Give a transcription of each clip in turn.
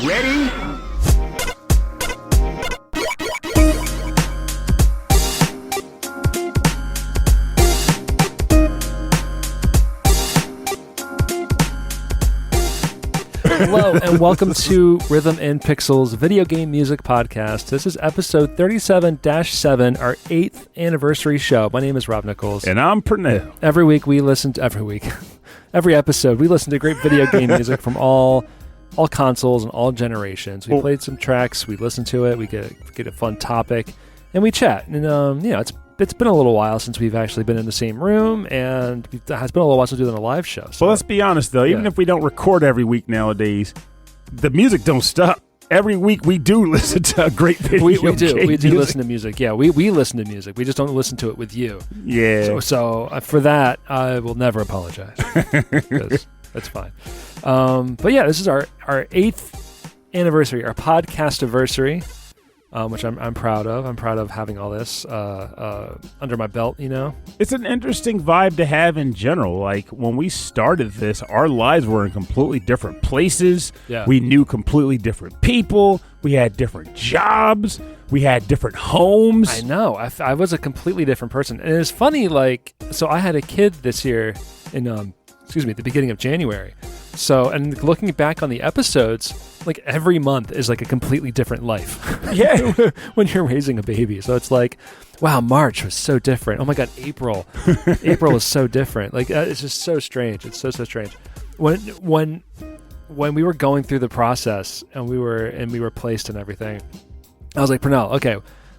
Ready? Hello, and welcome to Rhythm and Pixels Video Game Music Podcast. This is episode 37-7, our 8th anniversary show. My name is Rob Nichols. And I'm Pernell. Every episode, we listen to great video game music from all consoles and all generations. We played some tracks, we listen to it, we get a fun topic, and we chat. And it's been a little while since we've actually been in the same room, and it's been a little while since we've done a live show. So. Well, let's be honest, though. Even if we don't record every week nowadays, the music don't stop. Every week we do listen to a great video We do music. listen to music. Yeah, we listen to music. We just don't listen to it with you. Yeah. So for that, I will never apologize. Because that's fine. But yeah, this is our 8th anniversary, our podcastiversary. Which I'm proud of. I'm proud of having all this under my belt, you know? It's an interesting vibe to have in general. Like, when we started this, our lives were in completely different places. Yeah. We knew completely different people. We had different jobs. We had different homes. I know. I was a completely different person. And it's funny, so I had a kid this year in, the beginning of January. So, and looking back on the episodes, like every month is like a completely different life. Yeah. When you're raising a baby. So it's like, wow, March was so different. Oh my God, April was so different. Like, it's just so strange. It's so strange. When we were going through the process and we were placed and everything, I was like, Pernell, okay,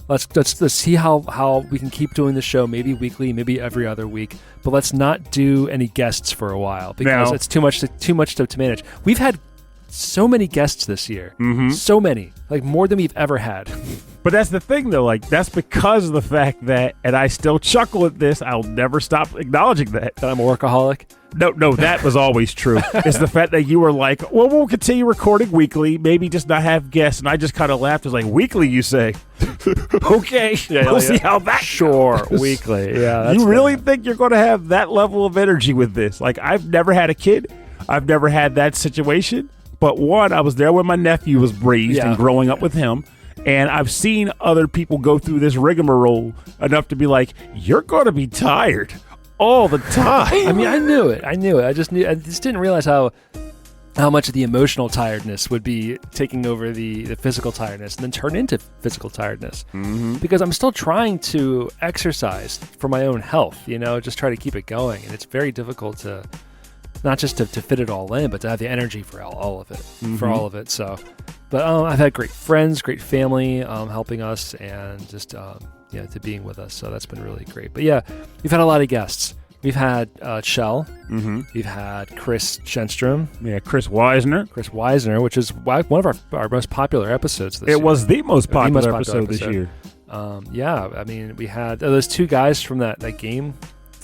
let's see how we can keep doing the show, maybe weekly, maybe every other week, but let's not do any guests for a while because it's too much to manage. We've had so many guests this year, so many, like more than we've ever had. But that's the thing, though. Like, that's because of the fact that, and I still chuckle at this, I'll never stop acknowledging that I'm a workaholic. No, that was always true. It's the fact that you were like, well, we'll continue recording weekly, maybe just not have guests. And I just kind of laughed. I was like, weekly, you say? Okay, we'll see how that goes. Weekly. Yeah, that's you really think you're going to have that level of energy with this? Like, I've never had a kid. I've never had that situation. But one, I was there when my nephew was raised and growing up with him. And I've seen other people go through this rigmarole enough to be like, you're going to be tired all the time. I mean, I knew it. I just didn't realize how much of the emotional tiredness would be taking over the physical tiredness and then turn into physical tiredness. Mm-hmm. Because I'm still trying to exercise for my own health, just try to keep it going. And it's very difficult to, not just to fit it all in, but to have the energy for all of it. So, but I've had great friends, great family helping us and just to being with us. So that's been really great. But yeah, we've had a lot of guests. We've had Shell. Mm-hmm. We've had Chris Shenstrom. Yeah, Chris Weisner, which is one of our most popular episodes this year. It was the most popular episode this year. I mean, we had those two guys from that game.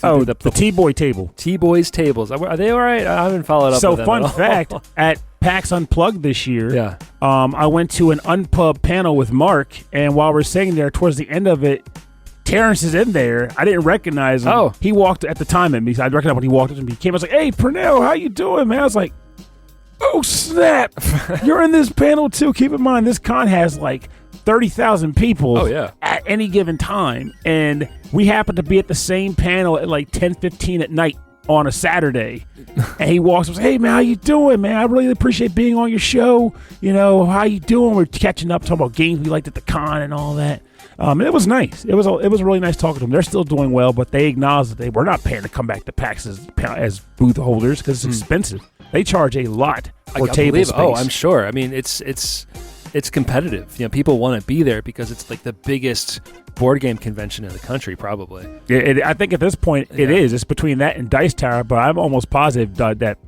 The T-Boy Table. T-Boys Tables. Are they all right? I haven't followed up so with them. So, fun fact, at PAX Unplugged this year, I went to an Unpub panel with Mark, and while we're sitting there, towards the end of it, Terrence is in there. I didn't recognize him. Oh. He walked at the time at me, so I recognized when he walked up to me. He came, I was like, hey, Pernell, how you doing, man? I was like, oh, snap. You're in this panel, too. Keep in mind, this con has, 30,000 people at any given time. And we happened to be at the same panel at 10:15 at night on a Saturday. And he walks up and says, hey, man, how you doing, man? I really appreciate being on your show. How you doing? We're catching up, talking about games we liked at the con and all that. It was nice. It was really nice talking to them. They're still doing well, but they acknowledge that they were not paying to come back to PAX as booth holders because it's expensive. They charge a lot for table space. Oh, I'm sure. I mean, it's competitive. People want to be there because it's the biggest board game convention in the country, probably. I think at this point it is. It's between that and Dice Tower, but I'm almost positive that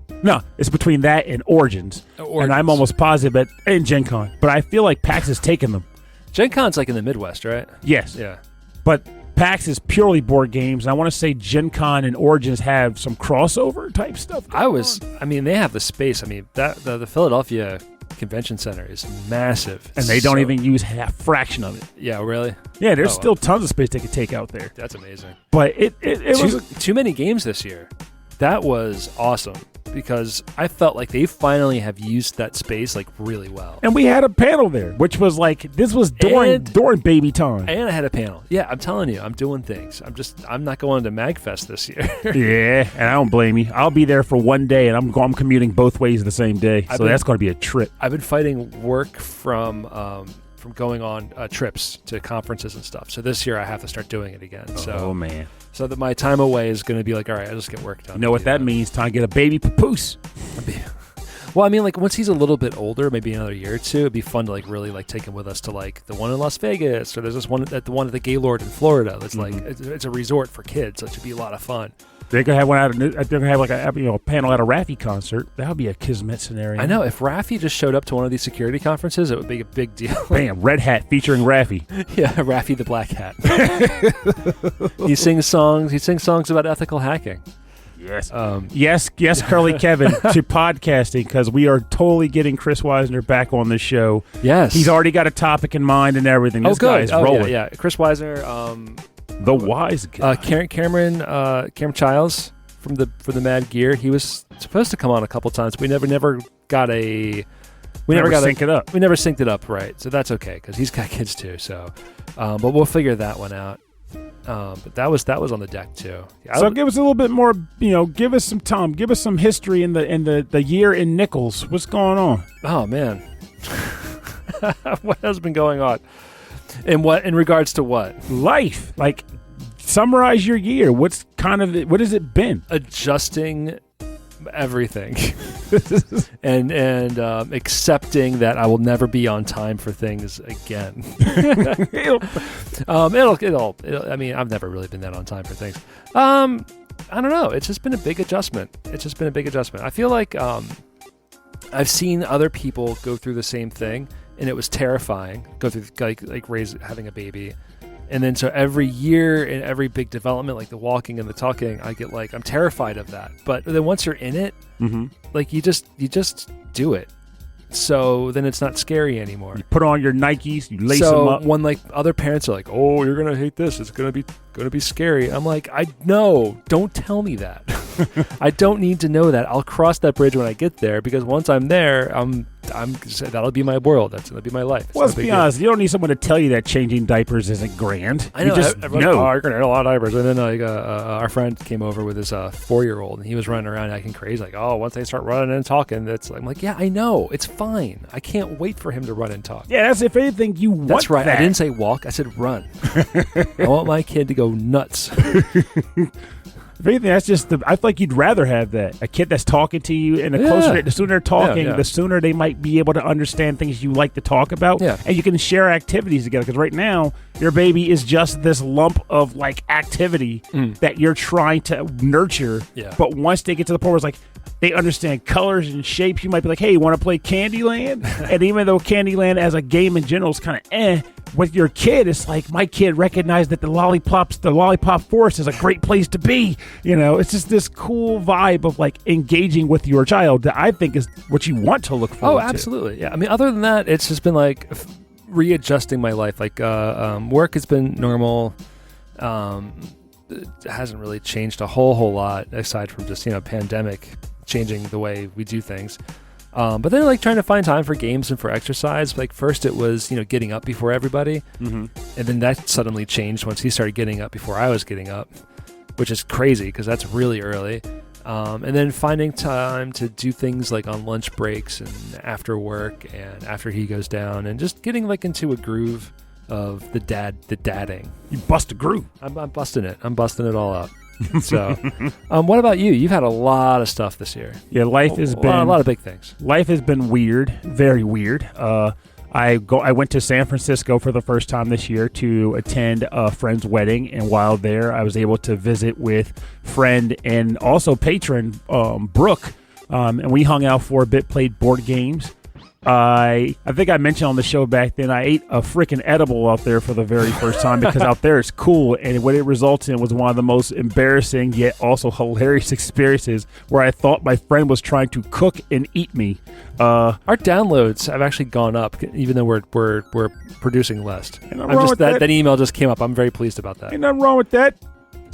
it's between that and Origins. And I'm almost positive and Gen Con. But I feel like PAX is taking them. Gen Con's in the Midwest, right? Yes. Yeah. But PAX is purely board games, and I want to say Gen Con and Origins have some crossover type stuff. They have the space. I mean, the Philadelphia Convention Center is massive. And they don't even use a fraction of it. Yeah, really? Yeah, there's still tons of space they could take out there. That's amazing. But it was too many games this year. That was awesome. because I felt like they finally have used that space like really well. And we had a panel there, which was like, this was during baby time. And I had a panel. Yeah, I'm telling you, I'm doing things. I'm not going to MagFest this year. Yeah, and I don't blame you. I'll be there for one day, and I'm commuting both ways the same day, so that's going to be a trip. I've been fighting work from going on trips to conferences and stuff. So this year I have to start doing it again. Oh, man. So that my time away is going to be like, all right, I'll just get work done. You know what that means? Time to get a baby papoose. Well, I mean, like once he's a little bit older, maybe another year or two, it'd be fun to like really like take him with us to like the one in Las Vegas, or there's this one at the Gaylord in Florida. That's like it's a resort for kids, so it should be a lot of fun. They're gonna have they're gonna have like a panel at a Raffi concert. That would be a kismet scenario. I know. If Raffi just showed up to one of these security conferences, it would be a big deal. Bam, red hat featuring Raffi. Yeah, Raffi the Black Hat. He sings songs about ethical hacking. Yes. Yes, Curly Kevin to podcasting, because we are totally getting Chris Weisner back on the show. Yes. He's already got a topic in mind and everything. This guy's rolling. Yeah. Chris Weisner. The wise guy. Cameron Childs for the Mad Gear. He was supposed to come on a couple times. We never got a. We never synced it up. We never synced it up, right? So that's okay because he's got kids too. So, but we'll figure that one out. But that was on the deck too. So give us a little bit more. Give us some time. Give us some history in the year in Nichols. What's going on? Oh man, what has been going on? In regards to what? Life. Like, summarize your year. What has it been? Adjusting everything and accepting that I will never be on time for things again. It'll I mean, I've never really been that on time for things. I don't know. It's just been a big adjustment. I feel like I've seen other people go through the same thing, and it was terrifying. Go through having a baby, and then so every year in every big development, like the walking and the talking, I get like I'm terrified of that. But then once you're in it, like you just do it. So then it's not scary anymore. You put on your Nikes, you lace them up. When like other parents are like, "Oh, you're gonna hate this. It's gonna be scary." I'm like, I know. Don't tell me that. I don't need to know that. I'll cross that bridge when I get there, because once I'm there, that'll be my world. That's gonna be my life. Well, let's be honest. You don't need someone to tell you that changing diapers isn't grand. I know. You just know. Oh, you're gonna have a lot of diapers. And then our friend came over with his 4-year-old, and he was running around acting crazy. Like, oh, once they start running and talking, I'm like, yeah, I know. It's fine. I can't wait for him to run and talk. Yeah, that's if anything you want. That's right. That. I didn't say walk. I said run. I want my kid to go nuts. If anything, that's just I feel like you'd rather have that. A kid that's talking to you, and the sooner they're talking, the sooner they might be able to understand things you like to talk about. Yeah. And you can share activities together. Because right now, your baby is just this lump of like activity that you're trying to nurture. Yeah. But once they get to the point where it's like they understand colors and shapes, you might be like, hey, you want to play Candyland? And even though Candyland as a game in general is kind of with your kid, it's like my kid recognized that the lollipop forest is a great place to be. It's just this cool vibe of like engaging with your child that I think is what you want to look forward to. Oh, absolutely. Yeah. I mean, other than that, it's just been like readjusting my life. Like work has been normal. It hasn't really changed a whole lot aside from just, pandemic changing the way we do things. But then like trying to find time for games and for exercise. Like first it was, getting up before everybody. And then that suddenly changed once he started getting up before I was getting up, which is crazy because that's really early. And then finding time to do things like on lunch breaks and after work and after he goes down, and just getting like into a groove of the dadding. You bust a groove. I'm busting it. I'm busting it all up. So, what about you? You've had a lot of stuff this year. Yeah, life has been a lot of big things. Life has been weird, very weird. I went to San Francisco for the first time this year to attend a friend's wedding, and while there, I was able to visit with friend and also patron Brooke, and we hung out for a bit, played board games. I think I mentioned on the show back then I ate a freaking edible out there for the very first time because out there it's cool, and what it resulted in was one of the most embarrassing yet also hilarious experiences where I thought my friend was trying to cook and eat me. Our downloads have actually gone up even though we're producing less. That email just came up. I'm very pleased about that. Ain't nothing wrong with that.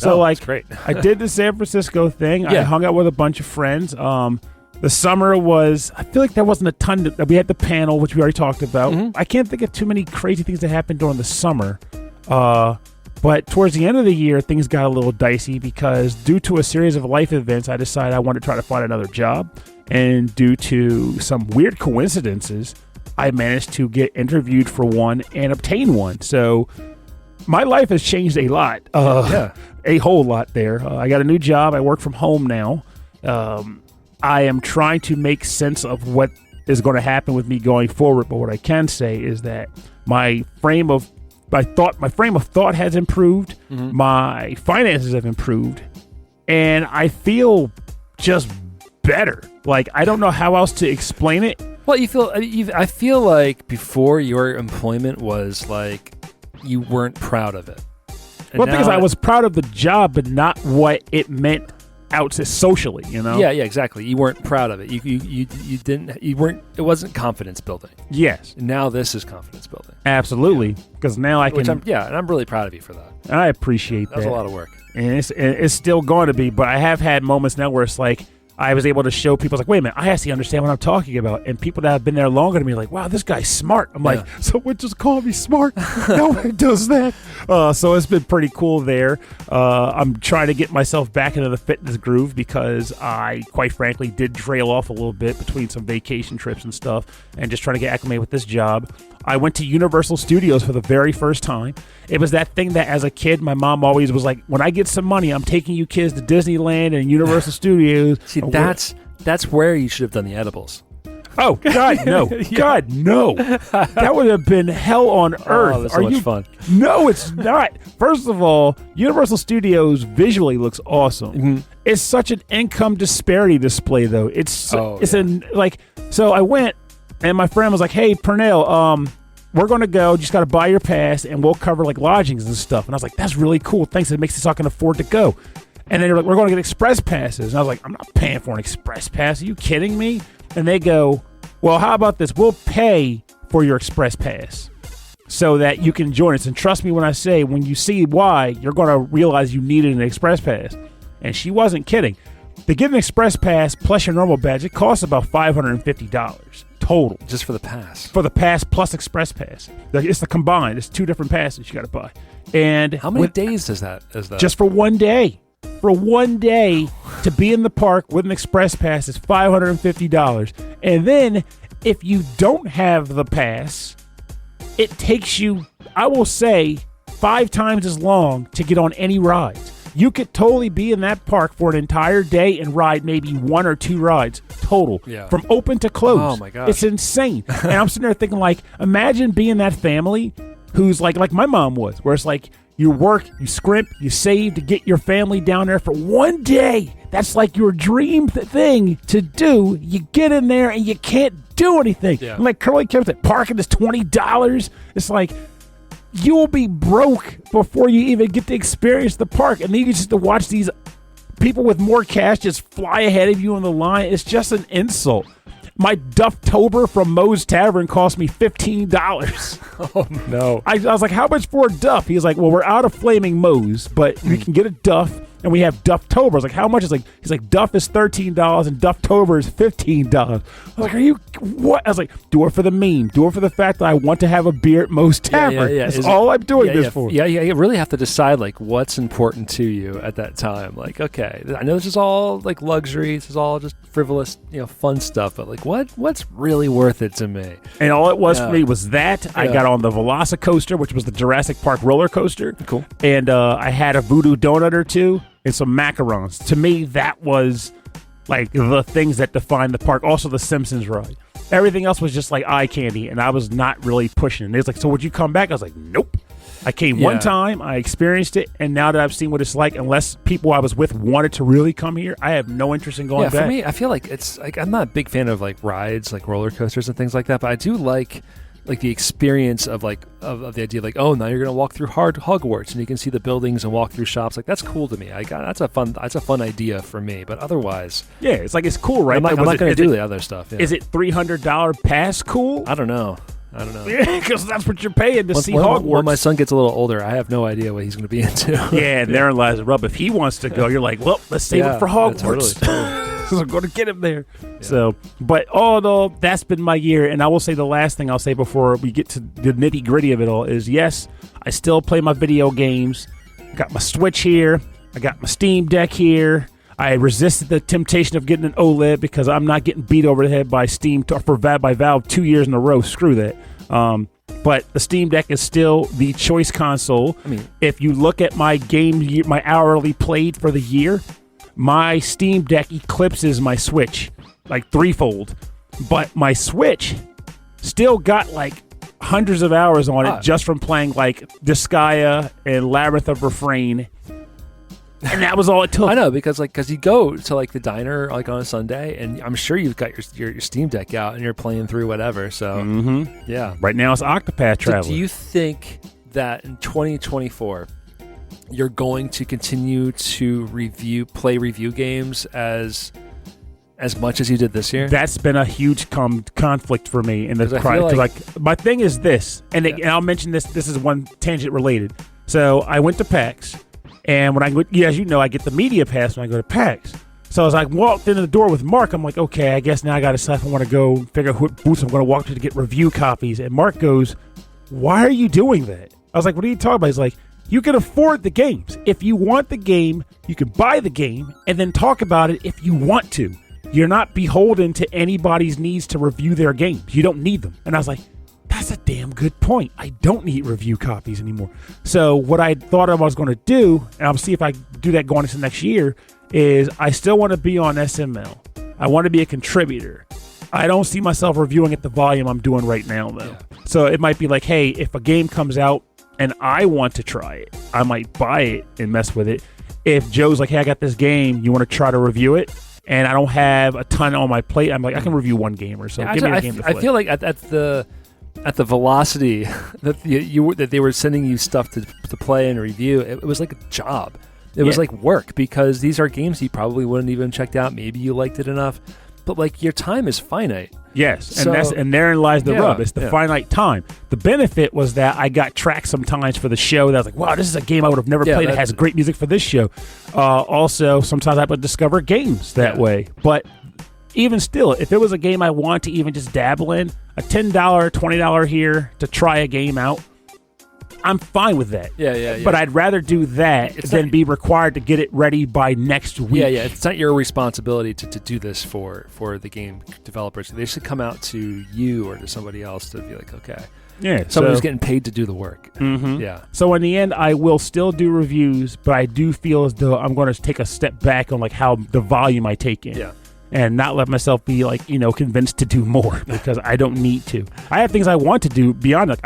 So like, great. I did the San Francisco thing. I hung out with a bunch of friends. The summer was, I feel like there wasn't a ton. We had the panel, which we already talked about. Mm-hmm. I can't think of too many crazy things that happened during the summer. But towards the end of the year, things got a little dicey because due to a series of life events, I decided I wanted to try to find another job. And due to some weird coincidences, I managed to get interviewed for one and obtain one. So my life has changed a lot, a whole lot there. I got a new job. I work from home now. I am trying to make sense of what is going to happen with me going forward. But what I can say is that my frame of thought has improved. Mm-hmm. My finances have improved, and I feel just better. Like, I don't know how else to explain it. Well, I feel like before your employment was like you weren't proud of it. And because I was proud of the job, but not what it meant out socially, you know? Yeah, exactly. You weren't proud of it. You weren't. It wasn't confidence building. Yes. Now this is confidence building. Absolutely, because now I can. And I'm really proud of you for that. I appreciate that. That's a lot of work, and it's still going to be. But I have had moments now where it's like I was able to show people, like, wait a minute, I actually understand what I'm talking about. And people that have been there longer than me are like, wow, this guy's smart. I'm like, someone just called me smart. No one does that. So it's been pretty cool there. I'm trying to get myself back into the fitness groove because I, quite frankly, did trail off a little bit between some vacation trips and stuff and just trying to get acclimated with this job. I went to Universal Studios for the very first time. It was that thing that as a kid, my mom always was like, when I get some money, I'm taking you kids to Disneyland and Universal Studios. See, that's where you should have done the edibles. Oh, God, no. God, no. That would have been hell on earth. Oh, that's so much fun. No, it's not. First of all, Universal Studios visually looks awesome. Mm-hmm. It's such an income disparity display, though. So I went, and my friend was like, hey, Pernell, we're going to go. Just got to buy your pass, and we'll cover, like, lodgings and stuff. And I was like, that's really cool. Thanks. It makes it so I can afford to go. And then they're like, we're going to get express passes. And I was like, I'm not paying for an express pass. Are you kidding me? And they go, well, how about this? We'll pay for your express pass so that you can join us. And trust me when I say, when you see why, you're going to realize you needed an express pass. And she wasn't kidding. To get an express pass plus your normal badge, it costs about $550 total. Just for the pass? For the pass plus express pass. It's the combined. It's two different passes you got to buy. And how many days is that? Just for 1 day. For 1 day to be in the park with an express pass is $550. And then if you don't have the pass, it takes you, I will say, 5 times as long to get on any rides. You could totally be in that park for an entire day and ride maybe 1 or 2 rides total from open to close. Oh, my gosh. It's insane. And I'm sitting there thinking, like, imagine being that family who's like my mom was, where it's like, you work, you scrimp, you save to get your family down there for 1 day. That's like your dream thing to do. You get in there and you can't do anything. Yeah. And like Curly kept saying, parking is $20. It's like you will be broke before you even get to experience the park. And then you get just to watch these people with more cash just fly ahead of you on the line. It's just an insult. My Dufftober from Moe's Tavern cost me $15. Oh, no. I was like, how much for a Duff? He was like, well, we're out of Flaming Moe's, but you can get a Duff, and we have Dufftober. I was like, how much? He's like, Duff is $13, and Dufftober is $15. I was like, are you, what? I was like, do it for the meme. Do it for the fact that I want to have a beer at Moe's Tavern. Yeah. That's all I'm doing this for. Yeah, you really have to decide, like, what's important to you at that time. Like, okay, I know this is all, like, luxury. This is all just frivolous, fun stuff, but, like, what's really worth it to me? And all it was for me was that. I got on the Velocicoaster, which was the Jurassic Park roller coaster. Cool. And I had a voodoo donut or two and some macarons. To me, that was like the things that define the park. Also, the Simpsons ride. Everything else was just like eye candy, and I was not really pushing it. It's like, so would you come back? I was like, nope. I came one time, I experienced it, and now that I've seen what it's like, unless people I was with wanted to really come here, I have no interest in going back. For me, I feel like it's like I'm not a big fan of like rides, like roller coasters and things like that, but I do like the experience of like of the idea of like, oh, now you're gonna walk through Hogwarts and you can see the buildings and walk through shops. Like that's cool to me. That's a fun idea for me. But otherwise, it's like it's cool, right? I'm not gonna do the other stuff. Yeah. Is it $300 pass cool? I don't know. I don't know. Yeah, because that's what you're paying to see Hogwarts. When my son gets a little older, I have no idea what he's going to be into. Yeah, and therein lies the rub. If he wants to go, you're like, well, let's save it for Hogwarts. Totally. So I'm going to get him there. Yeah. So, but all in all, that's been my year. And I will say the last thing I'll say before we get to the nitty gritty of it all is, yes, I still play my video games. I got my Switch here. I got my Steam Deck here. I resisted the temptation of getting an OLED because I'm not getting beat over the head by by Valve 2 years in a row. Screw that. But the Steam Deck is still the choice console. I mean, if you look at my my hourly played for the year, my Steam Deck eclipses my Switch like threefold. But my Switch still got like hundreds of hours on it just from playing like Disgaea and Labyrinth of Refrain. And that was all it took. I know, because you go to like the diner like on a Sunday, and I'm sure you've got your Steam Deck out and you're playing through whatever. So yeah, right now it's Octopath Traveler. So do you think that in 2024 you're going to continue to play review games as much as you did this year? That's been a huge conflict for me in the because my thing is this, and I'll mention this. This is one tangent related. So I went to PAX. And when I go, as you know, I get the media pass when I go to PAX. So as I walked into the door with Mark, I'm like, okay, I guess now I got to decide if I want to go figure out what booths I'm going to walk to get review copies. And Mark goes, why are you doing that? I was like, what are you talking about? He's like, you can afford the games. If you want the game, you can buy the game and then talk about it if you want to. You're not beholden to anybody's needs to review their games. You don't need them. And I was like, that's a damn good point. I don't need review copies anymore. So what I thought I was going to do, and I'll see if I do that going into next year, is I still want to be on SML. I want to be a contributor. I don't see myself reviewing at the volume I'm doing right now, though. Yeah. So it might be like, hey, if a game comes out and I want to try it, I might buy it and mess with it. If Joe's like, hey, I got this game, you want to try to review it? And I don't have a ton on my plate, I'm like, I can review one game or so. Yeah, give me a game to play. I feel like at the velocity that they were sending you stuff to play and review, it was like a job. It was like work, because these are games you probably wouldn't even checked out. Maybe you liked it enough, but like your time is finite. Yes, and therein lies the rub. It's the finite time. The benefit was that I got tracked sometimes for the show that I was like, wow, this is a game I would have never played. It has great music for this show. Also, sometimes I would discover games that way. But even still, if it was a game I want to even just dabble in, a $10, $20 here to try a game out, I'm fine with that. Yeah. But I'd rather do that than be required to get it ready by next week. Yeah. It's not your responsibility to do this for the game developers. They should come out to you or to somebody else to be like, okay. Yeah. Somebody who's getting paid to do the work. Mm-hmm. Yeah. So in the end, I will still do reviews, but I do feel as though I'm going to take a step back on like how the volume I take in. Yeah. And not let myself be like, convinced to do more because I don't need to. I have things I want to do beyond that.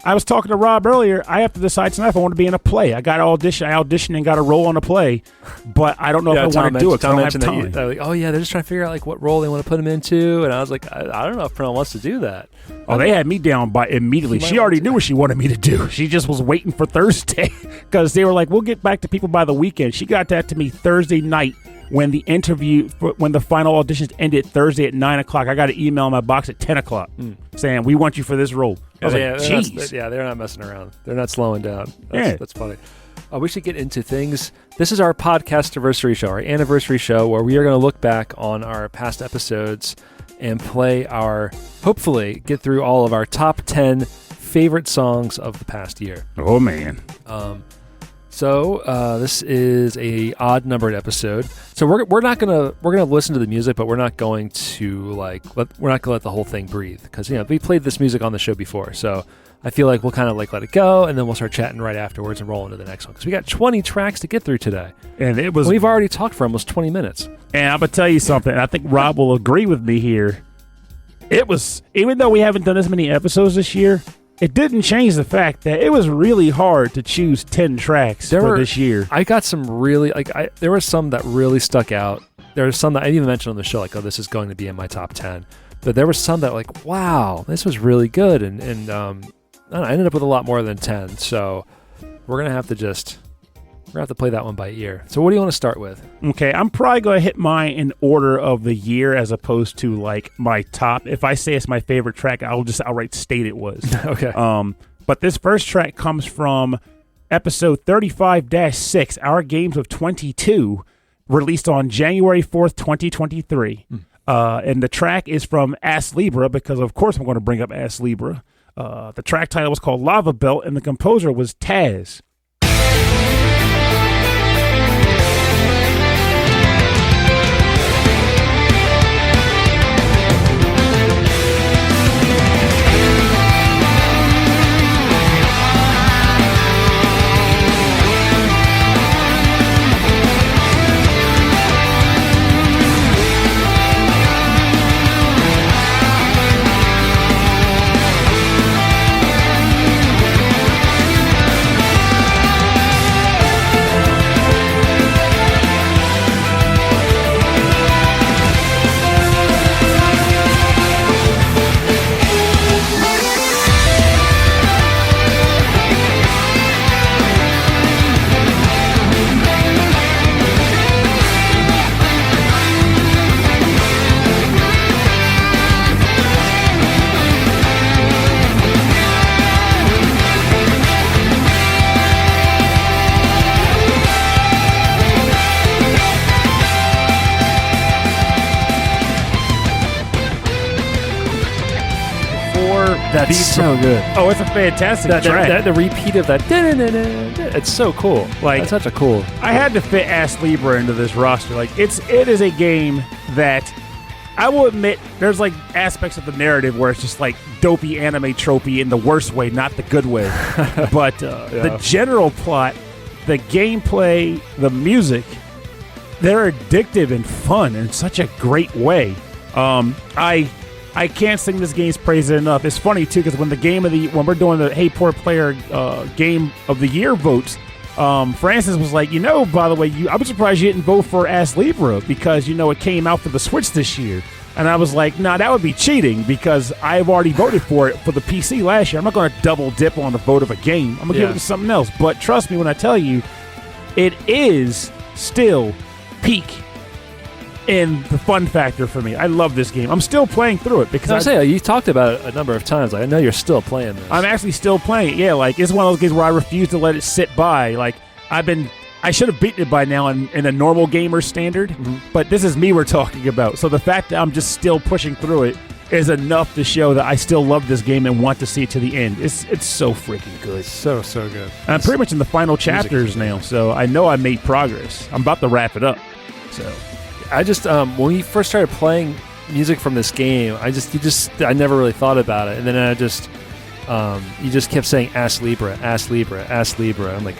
I was talking to Rob earlier. I have to decide tonight if I want to be in a play. I auditioned and got a role on a play, but I don't know if I want to do it because I don't have time. They're just trying to figure out like what role they want to put him into. And I was like, I don't know if Pernell wants to do that. Oh, they had me down by immediately. She already knew what she wanted me to do. She just was waiting for Thursday because they were like, we'll get back to people by the weekend. She got that to me Thursday night. When the final auditions ended Thursday at 9 o'clock, I got an email in my box at 10 o'clock saying, we want you for this role. I was like, jeez. They're not messing around. They're not slowing down. That's funny. We should get into things. This is our Podcastiversary show, our anniversary show, where we are going to look back on our past episodes and hopefully get through all of our top 10 favorite songs of the past year. Oh, man. So this is a odd numbered episode. So we're gonna listen to the music, but we're not going to let the whole thing breathe because we played this music on the show before. So I feel like we'll kind of let it go, and then we'll start chatting right afterwards and roll into the next one because we got 20 tracks to get through today, and we've already talked for almost 20 minutes. And I'm gonna tell you something. I think Rob will agree with me here. It was, even though we haven't done as many episodes this year, it didn't change the fact that it was really hard to choose 10 tracks for this year. I got some really, there were some that really stuck out. There were some that I didn't even mention on the show, like, oh, this is going to be in my top 10. But there were some that wow, this was really good. And I ended up with a lot more than 10. So we're going to have to just to have to play that one by ear. So what do you want to start with? Okay, I'm probably going to hit mine in order of the year as opposed to like my top. If I say it's my favorite track, I'll just outright state it was. Okay. But this first track comes from episode 35-6, Our Games of 22, released on January 4th, 2023. And the track is from Ass Libra, because of course I'm going to bring up Ass Libra. The track title was called Lava Belt, and the composer was Taz. That's so good. Oh, it's a fantastic track. The repeat of that. It's so cool. Like, that's such a cool. I had to fit Ass Libra into this roster. Like, it is a game that I will admit there's like aspects of the narrative where it's just like dopey anime tropey in the worst way, not the good way. But the general plot, the gameplay, the music, they're addictive and fun in such a great way. I can't sing this game's praise enough. It's funny too, because when we're doing the Hey Poor Player Game of the Year votes, Francis was like, by the way, I was surprised you didn't vote for Ass Libra because it came out for the Switch this year. And I was like, nah, that would be cheating because I've already voted for it for the PC last year. I'm not going to double dip on the vote of a game. I'm going to give it to something else. But trust me when I tell you, it is still peak in the fun factor for me. I love this game. I'm still playing through it because you talked about it a number of times. Like, I know you're still playing this. I'm actually still playing it. Yeah, like it's one of those games where I refuse to let it sit by. Like I should have beaten it by now in a normal gamer standard, but this is me we're talking about. So the fact that I'm just still pushing through it is enough to show that I still love this game and want to see it to the end. It's so freaking good. So good. And I'm pretty much in the final chapters now, so I know I made progress. I'm about to wrap it up. So I just when we first started playing music from this game, I never really thought about it, and then you just kept saying Ass Libra, Ass Libra, Ass Libra. I'm like,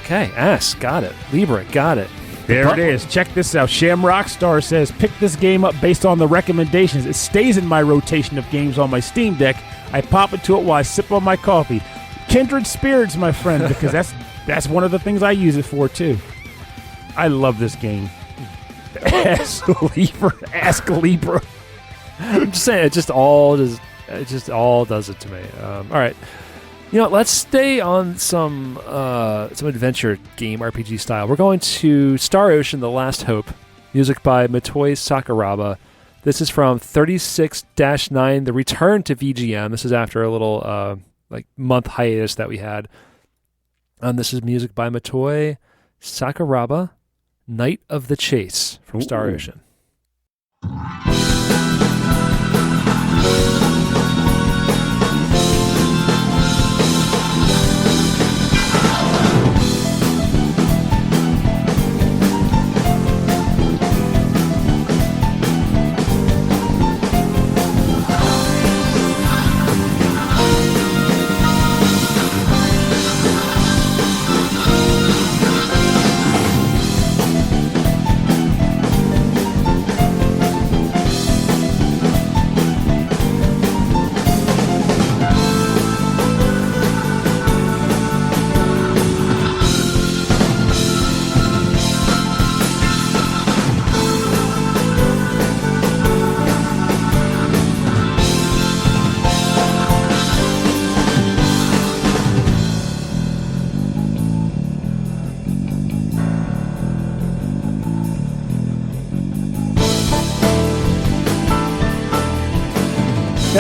okay, Ass, got it, Libra, got it. There it is. Check this out. Shamrock Star says, pick this game up based on the recommendations. It stays in my rotation of games on my Steam Deck. I pop into it while I sip on my coffee. Kindred spirits, my friend, because that's one of the things I use it for too. I love this game. Ask Libra. I'm just saying, it just all does it to me. All right, let's stay on some adventure game RPG style. We're going to Star Ocean: The Last Hope, music by Motoi Sakuraba. This is from 36-9, the return to VGM. This is after a little month hiatus that we had. This is music by Motoi Sakuraba. Night of the Chase from Star Ocean.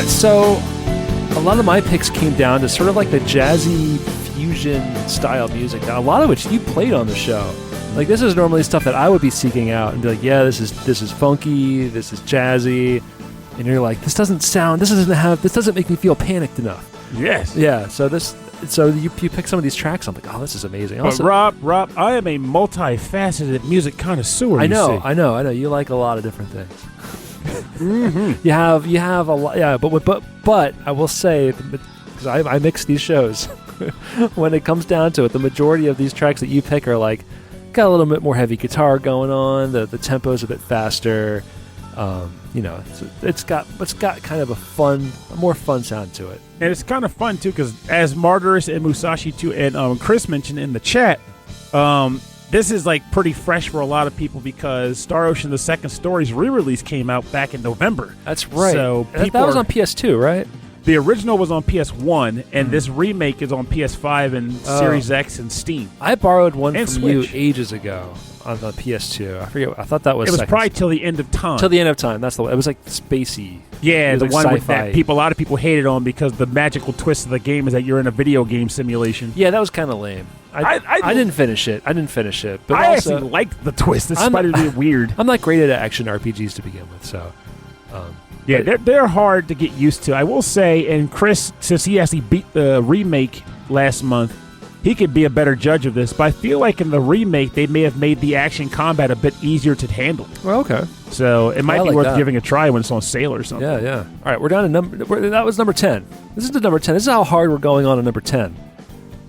So a lot of my picks came down to sort of like the jazzy fusion style music. Now, a lot of which you played on the show. Like, this is normally stuff that I would be seeking out and be like, yeah, this is funky, this is jazzy, and you're like, this doesn't make me feel panicked enough. Yes. Yeah. So you pick some of these tracks. I'm like, oh, this is amazing. But also, Rob, I am a multifaceted music connoisseur. I know. You like a lot of different things. Mm-hmm. You have a lot. Yeah. But I will say, because I mix these shows, when it comes down to it, the majority of these tracks that you pick are like, got a little bit more heavy guitar going on. The tempo's a bit faster. It's got kind of a more fun sound to it. And it's kind of fun too, because as Martyrs and Musashi too, and Chris mentioned in the chat, this is like pretty fresh for a lot of people because Star Ocean: The Second Story's re-release came out back in November. That's right. So that was on PS2, right? The original was on PS1, and this remake is on PS5 and Series X and Steam. I borrowed one and from Switch. You ages ago on the PS2. I forget. I thought that was. It was probably Till the End of Time. Till the End of Time. That's the one. It was like spacey. Yeah, the like one sci-fi. with that a lot of people hated on because the magical twist of the game is that you're in a video game simulation. Yeah, that was kind of lame. I didn't finish it. But I actually liked the twist. It's really weird. I'm not great at action RPGs to begin with, so. Yeah, they're hard to get used to. I will say, and Chris, since he actually beat the remake last month, he could be a better judge of this. But I feel like in the remake, they may have made the action combat a bit easier to handle. Well, okay. So it might be worth giving a try when it's on sale or something. Yeah. All right, we're down to that was number 10. This is the number 10. This is how hard we're going on number 10.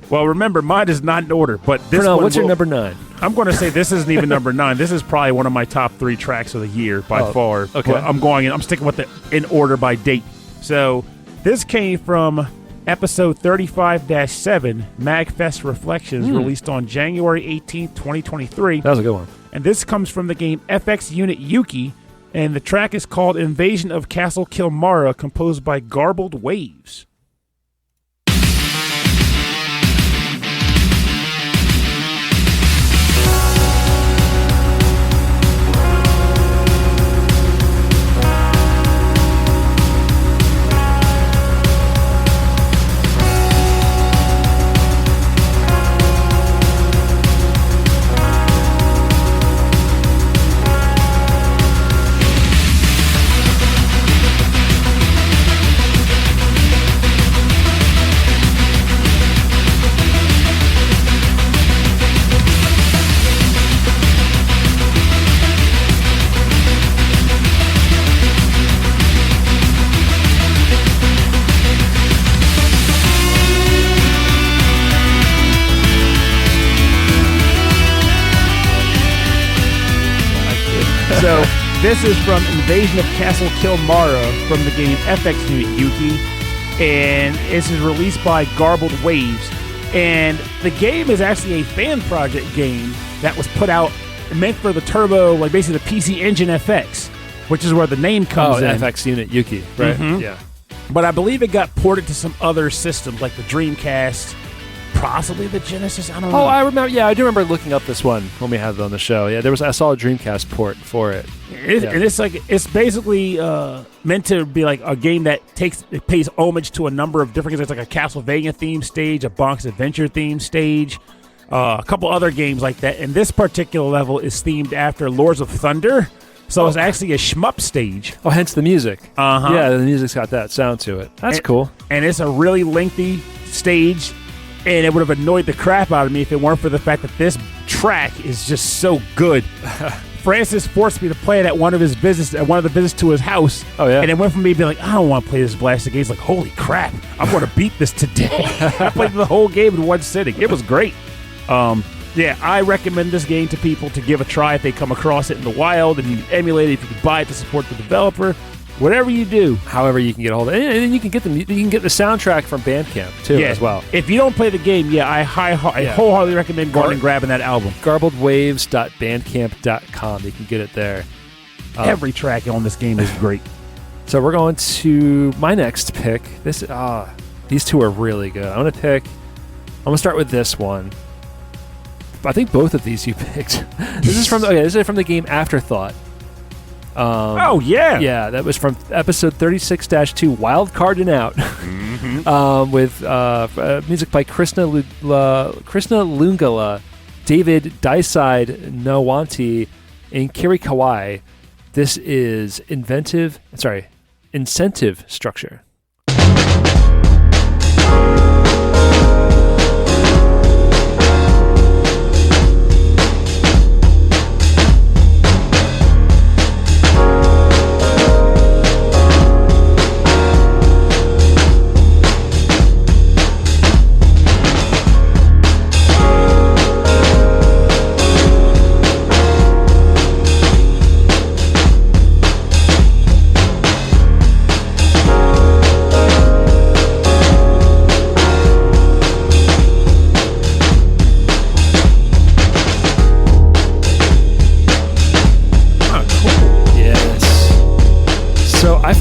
Well, remember, mine is not in order, but this Pernell, what's your number 9? I'm going to say this isn't even number 9. This is probably one of my top 3 tracks of the year by far. Okay. But I'm sticking with it in order by date. So this came from episode 35-7, MagFest Reflections, released on January 18th, 2023. That was a good one. And this comes from the game FX Unit Yuki, and the track is called Invasion of Castle Kilmara, composed by Garbled Waves. So this is from Invasion of Castle Kilmara from the game FX Unit Yuki, and this is released by Garbled Waves. And the game is actually a fan project game that was put out meant for the turbo, like basically the PC Engine FX, which is where the name comes in. FX Unit Yuki, right? Mm-hmm. Yeah. But I believe it got ported to some other systems, like the Dreamcast, possibly the Genesis. I don't know. Oh, I remember. Yeah, I do remember looking up this one when we had it on the show. Yeah, I saw a Dreamcast port for it. And it's basically meant to be like a game that pays homage to a number of different games. It's like a Castlevania themed stage, a Bonk's Adventure themed stage, a couple other games like that. And this particular level is themed after Lords of Thunder. So it's actually a shmup stage. Oh, hence the music. Uh-huh. Yeah, the music's got that sound to it. That's cool. And it's a really lengthy stage, and it would have annoyed the crap out of me if it weren't for the fact that this track is just so good. Francis forced me to play it at one of the visits to his house. Oh, yeah? And it went from me being like, I don't want to play this blasted game. It's like, holy crap, I'm going to beat this today. I played the whole game in one sitting. It was great. Yeah, I recommend this game to people to give a try if they come across it in the wild, and you can emulate it, if you can buy it to support the developer. Whatever you do, however you can get a hold of it, and then you can get the soundtrack from Bandcamp too, as well. If you don't play the game, I wholeheartedly recommend going and grabbing that album. Garbledwaves.bandcamp.com. You can get it there. Every track on this game is great. So we're going to my next pick. These two are really good. I'm going to start with this one. I think both of these you picked. This is from the game Afterthought. Yeah, that was from episode 36-2, Wild Cardin' Out, with music by Krishna Lungala, David Daiside Nawanti, and Kiri Kawai. This is Incentive Structure.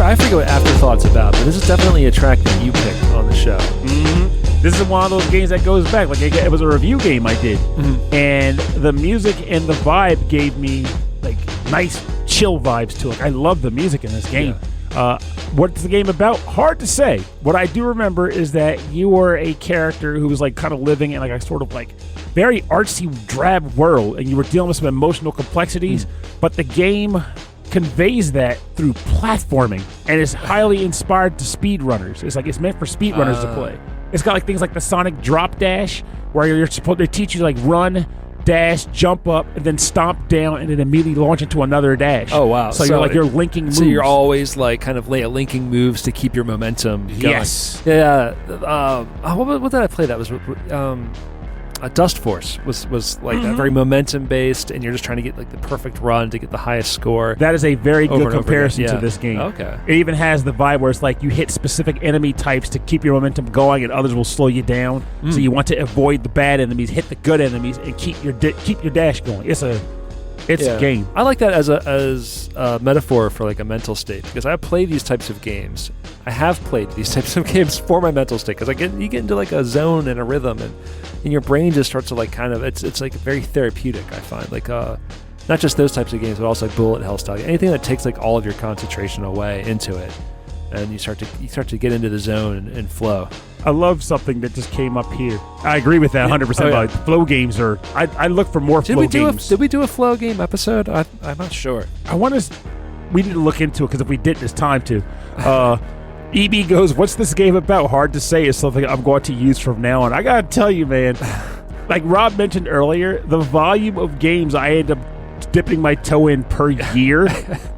I forget what Afterthought's about, but this is definitely a track that you picked on the show. Mm-hmm. This is one of those games that goes back. Like it was a review game I did, and the music and the vibe gave me like nice chill vibes to it. I love the music in this game. Yeah. What's the game about? Hard to say. What I do remember is that you were a character who was like kind of living in like a sort of like very artsy, drab world, and you were dealing with some emotional complexities, but the game conveys that through platforming, and is highly inspired to speedrunners. It's meant for speedrunners to play. It's got like things like the Sonic Drop Dash, where you're supposed to teach you to like run, dash, jump up, and then stomp down, and then immediately launch into another dash. Oh wow! So you're linking moves. So you're always like kind of linking moves to keep your momentum going. Yes. Yeah. What did I play? That was Dust Force was like that, very momentum based, and you're just trying to get like the perfect run to get the highest score. That is a very good comparison to this game. Okay. It even has the vibe where it's like you hit specific enemy types to keep your momentum going, and others will slow you down. So you want to avoid the bad enemies, hit the good enemies, and keep your dash going. It's a game. I like that as a metaphor for like a mental state, because I play these types of games. I have played these types of games for my mental state, because you get into like a zone and a rhythm, and your brain just starts to like kind of it's like very therapeutic. I find like not just those types of games, but also like bullet hell style, anything that takes like all of your concentration away into it, and you start to get into the zone and flow. I love something that just came up here. I agree with that 100%. Oh, yeah. Flow games are. I look for more flow games. Did we do a flow game episode? I'm not sure. We need to look into it, because if we didn't, it's time to. EB goes, "What's this game about?" Hard to say is something I'm going to use from now on. I gotta tell you, man. Like Rob mentioned earlier, the volume of games I end up dipping my toe in per year,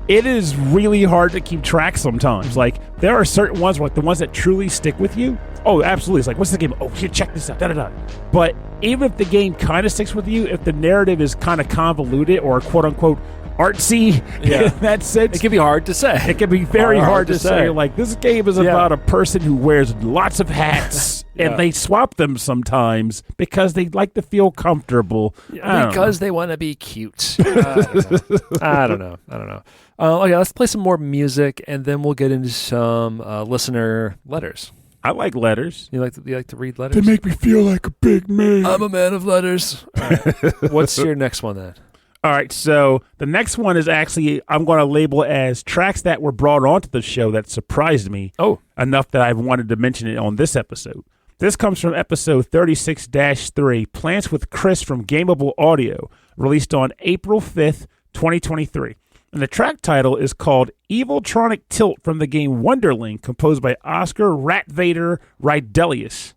it is really hard to keep track sometimes. Like there are certain ones, like the ones that truly stick with you. Oh, absolutely. It's like, what's the game? Oh, here, check this out. Da-da-da. But even if the game kind of sticks with you, if the narrative is kind of convoluted or quote unquote artsy in that sense, it can be hard to say. It can be very hard to say. Like this game is about a person who wears lots of hats and they swap them sometimes because they like to feel comfortable. Because they want to be cute. I don't know. Okay, let's play some more music, and then we'll get into some listener letters. I like letters. You like to read letters? They make me feel like a big man. I'm a man of letters. All right. What's your next one then? All right, so the next one is actually, I'm going to label as tracks that were brought onto the show that surprised me enough that I've wanted to mention it on this episode. This comes from episode 36-3, Plants with Chris from Gameable Audio, released on April 5th, 2023. And the track title is called Eviltronic Tilt from the game Wonderling, composed by Oscar Ratvader Rydelius.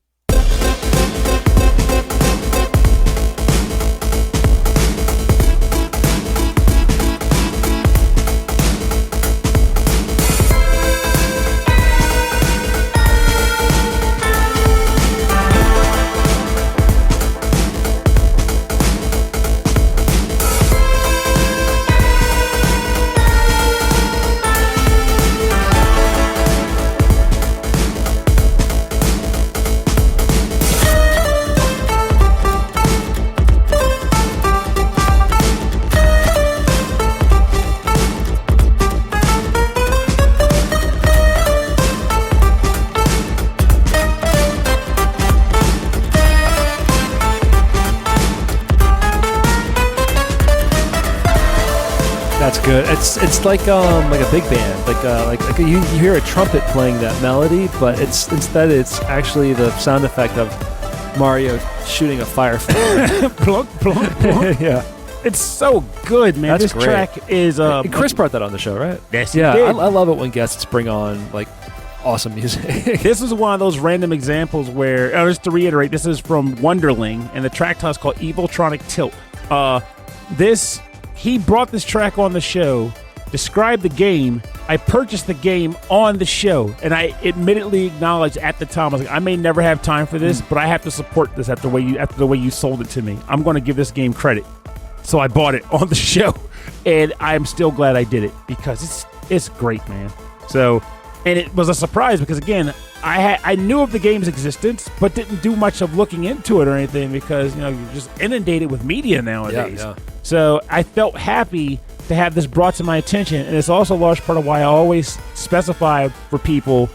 that's good. It's like a big band, like you hear a trumpet playing that melody, but instead it's actually the sound effect of Mario shooting a firefly. Plunk, plunk, plunk. Yeah. It's so good, man. That's this great. track is Chris brought that on the show, right? Yes, yeah. he did. I love it when guests bring on like awesome music. This is one of those random examples where, just to reiterate, this is from Wonderling, and the track title is called Eviltronic Tilt. He brought this track on the show, described the game. I purchased the game on the show, and I admittedly acknowledged at the time, I was like, I may never have time for this, but I have to support this after the way you sold it to me. I'm going to give this game credit. So I bought it on the show, and I'm still glad I did it because it's great, man. So, and it was a surprise because, again, I knew of the game's existence, but didn't do much of looking into it or anything because, you're just inundated with media nowadays. Yeah. So I felt happy to have this brought to my attention, and it's also a large part of why I always specify for people,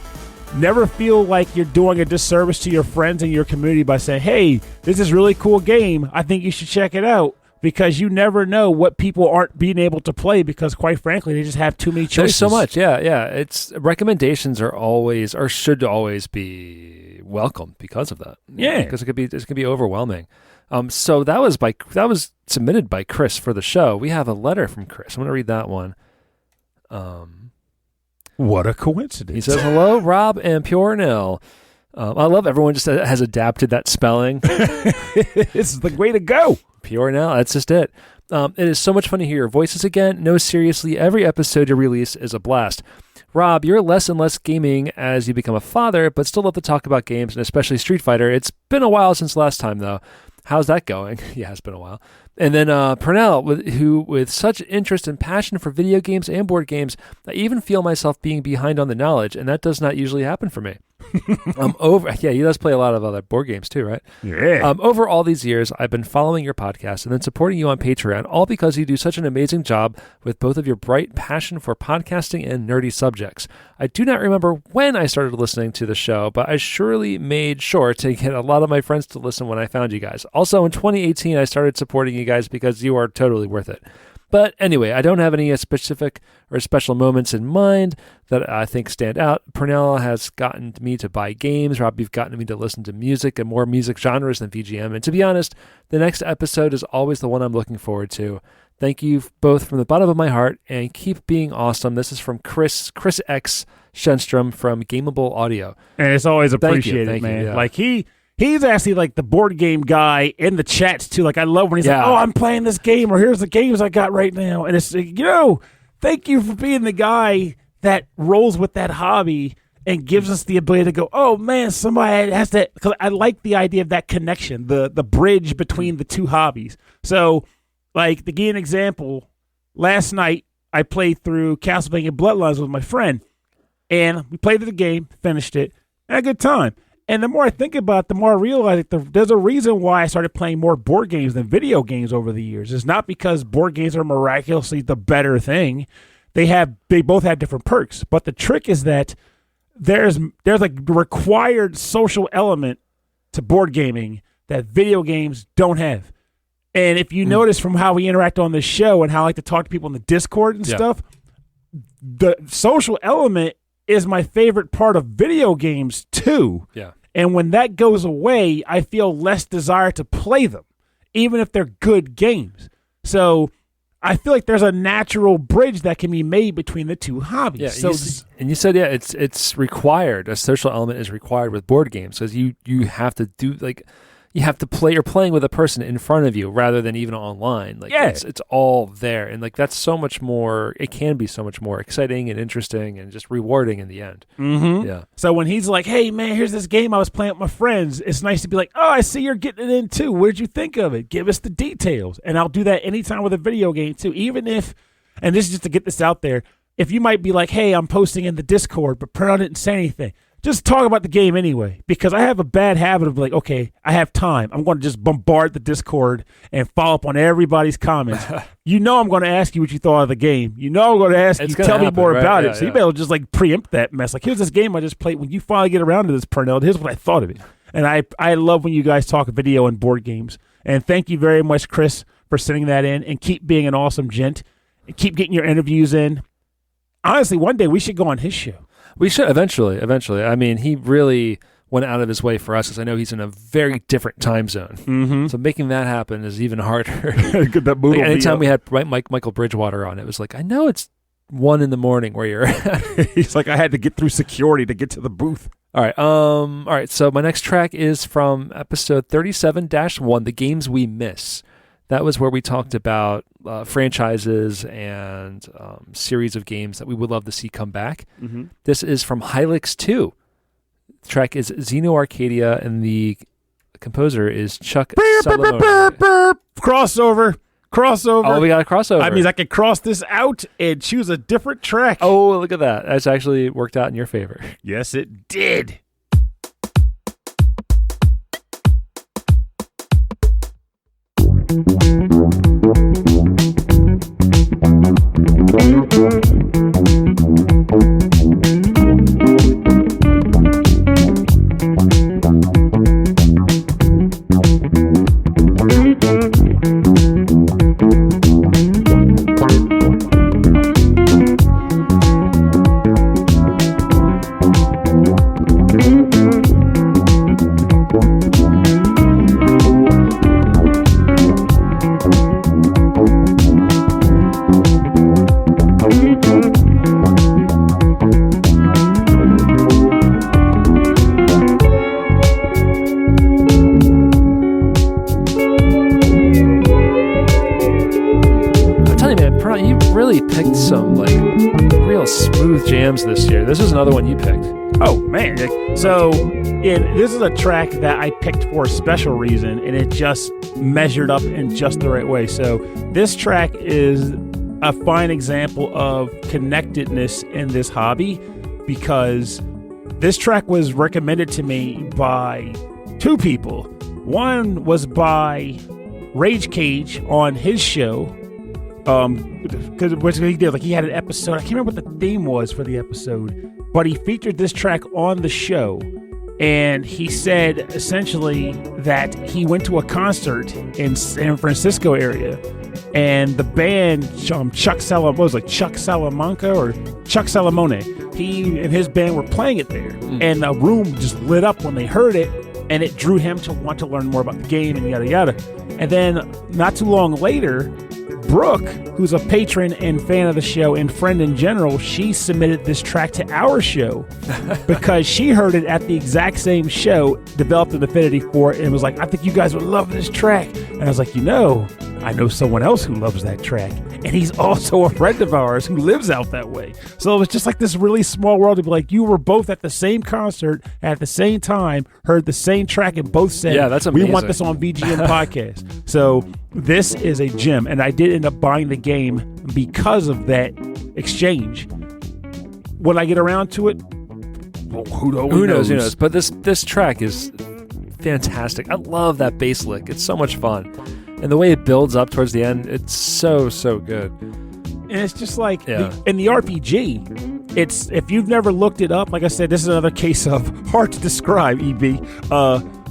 never feel like you're doing a disservice to your friends and your community by saying, hey, this is a really cool game. I think you should check it out. Because you never know what people aren't being able to play because, quite frankly, they just have too many choices. There's so much, yeah. It's recommendations are always or should always be welcome because of that. Yeah, because it can be overwhelming. So that was submitted by Chris for the show. We have a letter from Chris. I'm going to read that one. What a coincidence! He says, "Hello, Rob and Pernell. I love everyone just has adapted that spelling. It's the way to go." Pure now, that's just it. It is so much fun to hear your voices again. No, seriously, every episode you release is a blast. Rob, you're less and less gaming as you become a father, but still love to talk about games, and especially Street Fighter. It's been a while since last time, though. How's that going? Yeah, it's been a while. And then Pernell, with such interest and passion for video games and board games, I even feel myself being behind on the knowledge, and that does not usually happen for me. He does play a lot of other board games too, right? Yeah. Over all these years, I've been following your podcast and then supporting you on Patreon, all because you do such an amazing job with both of your bright passion for podcasting and nerdy subjects. I do not remember when I started listening to the show, but I surely made sure to get a lot of my friends to listen when I found you guys. Also, in 2018, I started supporting you guys because you are totally worth it. But anyway, I don't have any specific or special moments in mind that I think stand out. Pernell has gotten me to buy games. Rob, you've gotten me to listen to music and more music genres than VGM. And to be honest, the next episode is always the one I'm looking forward to. Thank you both from the bottom of my heart, and keep being awesome. This is from Chris X. Shenstrom from Gameable Audio. And it's always appreciated, Thank man. you, yeah. Like He's actually like the board game guy in the chats too. Like I love when he's like, "Oh, I'm playing this game," or "Here's the games I got right now." And it's thank you for being the guy that rolls with that hobby and gives us the ability to go, "Oh man, somebody has that." Because I like the idea of that connection, the bridge between the two hobbies. So, like to give you an example, last night I played through Castlevania Bloodlines with my friend, and we played the game, finished it, had a good time. And the more I think about it, the more I realize that there's a reason why I started playing more board games than video games over the years. It's not because board games are miraculously the better thing. They both have different perks. But the trick is that there's a required social element to board gaming that video games don't have. And if you notice from how we interact on this show and how I like to talk to people in the Discord and stuff, the social element is my favorite part of video games too. Yeah. And when that goes away, I feel less desire to play them, even if they're good games. So I feel like there's a natural bridge that can be made between the two hobbies. Yeah, you said it's required. A social element is required with board games because you have to do you have to play. You're playing with a person in front of you rather than even online. It's all there, and that's so much more. It can be so much more exciting and interesting and just rewarding in the end. Mm-hmm. Yeah. So when he's like, "Hey man, here's this game I was playing with my friends," it's nice to be like, "Oh, I see you're getting it in too. What did you think of it? Give us the details." And I'll do that anytime with a video game too. Even if, and this is just to get this out there, if you might be like, "Hey, I'm posting in the Discord, but Pernell didn't say anything." Just talk about the game anyway, because I have a bad habit of okay, I have time. I'm going to just bombard the Discord and follow up on everybody's comments. I'm going to ask you what you thought of the game. I'm going to ask you, tell me more about it. So you better just preempt that mess. Here's this game I just played. When you finally get around to this, Pernell, here's what I thought of it. And I love when you guys talk video and board games. And thank you very much, Chris, for sending that in, and keep being an awesome gent. keep getting your interviews in. Honestly, one day we should go on his show. We should eventually. I mean, he really went out of his way for us because I know he's in a very different time zone. Mm-hmm. So making that happen is even harder. Like anytime we had Michael Bridgewater on, it was like, I know it's 1 a.m. where you're at. He's like, I had to get through security to get to the booth. All right. So my next track is from episode 37-1, The Games We Miss. That was where we talked about franchises and series of games that we would love to see come back. Mm-hmm. This is from Hylix 2. The track is Xeno Arcadia, and the composer is Chuck Salamone. Crossover. Oh, we got a crossover. That means I can cross this out and choose a different track. Oh, look at that. That's actually worked out in your favor. Yes, it did. This year. This is another one you picked. Oh, man. So, this is a track that I picked for a special reason, and it just measured up in just the right way. So, this track is a fine example of connectedness in this hobby because this track was recommended to me by 2 people. One was by Rage Cage on his show. Because what he did, like he had an episode, I can't remember what the theme was for the episode, but he featured this track on the show, and he said essentially that he went to a concert in San Francisco area, and the band Chuck Salamanca or Chuck Salamone, he and his band were playing it there, and the room just lit up when they heard it, and it drew him to want to learn more about the game and yada yada. And then not too long later, Brooke, who's a patron and fan of the show and friend in general, she submitted this track to our show because she heard it at the exact same show, developed an affinity for it, and was like, I think you guys would love this track. And I was like, I know someone else who loves that track, and he's also a friend of ours who lives out that way. So it was just like this really small world to be like, you were both at the same concert at the same time, heard the same track, and both said, yeah, that's amazing. We want this on VGM Podcast. So this is a gem, and I did end up buying the game because of that exchange. When I get around to it, well, who knows? But this track is fantastic. I love that bass lick. It's so much fun. And the way it builds up towards the end, it's so good. And it's just like, in the RPG, it's, if you've never looked it up, like I said, this is another case of hard to describe, EB.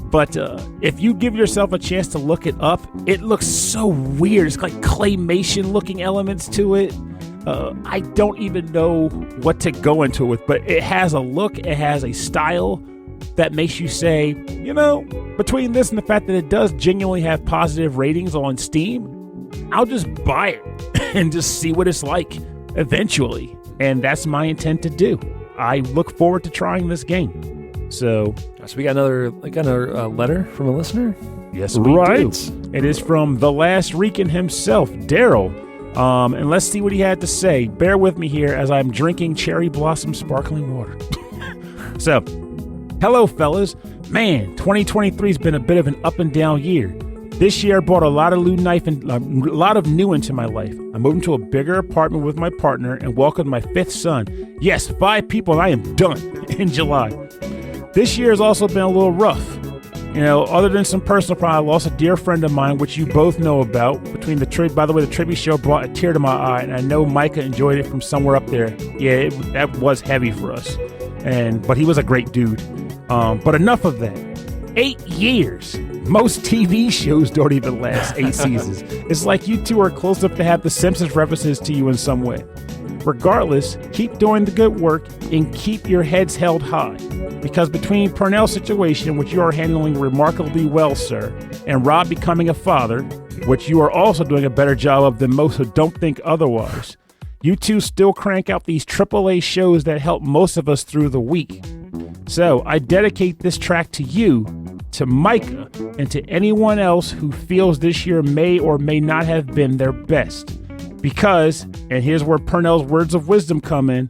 But if you give yourself a chance to look it up, it looks so weird. It's like claymation looking elements to it. I don't even know what to go into it with, but it has a look, it has a style that makes you say, between this and the fact that it does genuinely have positive ratings on Steam, I'll just buy it and just see what it's like eventually. And that's my intent to do. I look forward to trying this game. So we got another letter from a listener? Yes, we do. It is from the last Rican himself, Daryl. And let's see what he had to say. Bear with me here as I'm drinking cherry blossom sparkling water. So, hello, fellas. Man, 2023 has been a bit of an up and down year. This year, I brought a lot of new into my life. I moved into a bigger apartment with my partner and welcomed my 5th son. Yes, 5 people, and I am done in July. This year has also been a little rough. Other than some personal problems, I lost a dear friend of mine, which you both know about. By the way, the tribute show brought a tear to my eye, and I know Micah enjoyed it from somewhere up there. Yeah, that was heavy for us. But he was a great dude. But enough of that. 8 years. Most TV shows don't even last 8 seasons. It's like you two are close enough to have The Simpsons references to you in some way. Regardless, keep doing the good work and keep your heads held high. Because between Pernell's situation, which you are handling remarkably well, sir, and Rob becoming a father, which you are also doing a better job of than most who don't think otherwise, you two still crank out these AAA shows that help most of us through the week. So I dedicate this track to you, to Micah, and to anyone else who feels this year may or may not have been their best. Because, and here's where Pernell's words of wisdom come in,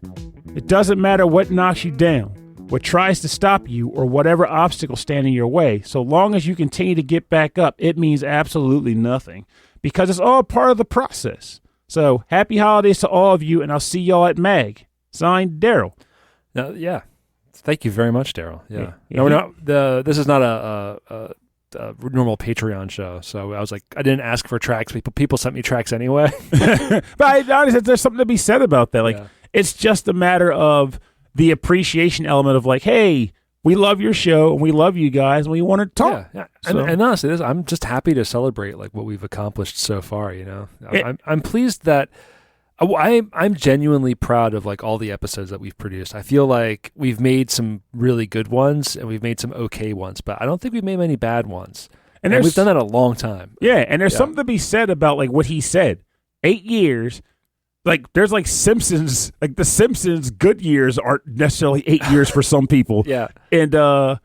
it doesn't matter what knocks you down, what tries to stop you, or whatever obstacle stand in your way. So long as you continue to get back up, it means absolutely nothing. Because it's all part of the process. So happy holidays to all of you, and I'll see y'all at MAG. Signed, Daryl. Yeah. Thank you very much, Daryl. Yeah. No, we're not, this is not a normal Patreon show, so I was like, I didn't ask for tracks. People sent me tracks anyway. But honestly, there's something to be said about that. Like, it's just a matter of the appreciation element of like, hey, we love your show and we love you guys and we want to talk. Yeah. So. And honestly, I'm just happy to celebrate like what we've accomplished so far. You know, I'm pleased that. I'm genuinely proud of like all the episodes that we've produced. I feel like we've made some really good ones and we've made some okay ones, but I don't think we've made many bad ones. And we've done that a long time. Yeah, and there's something to be said about like what he said. 8 years, like there's like Simpsons, like the Simpsons good years aren't necessarily 8 years for some people. Yeah. And I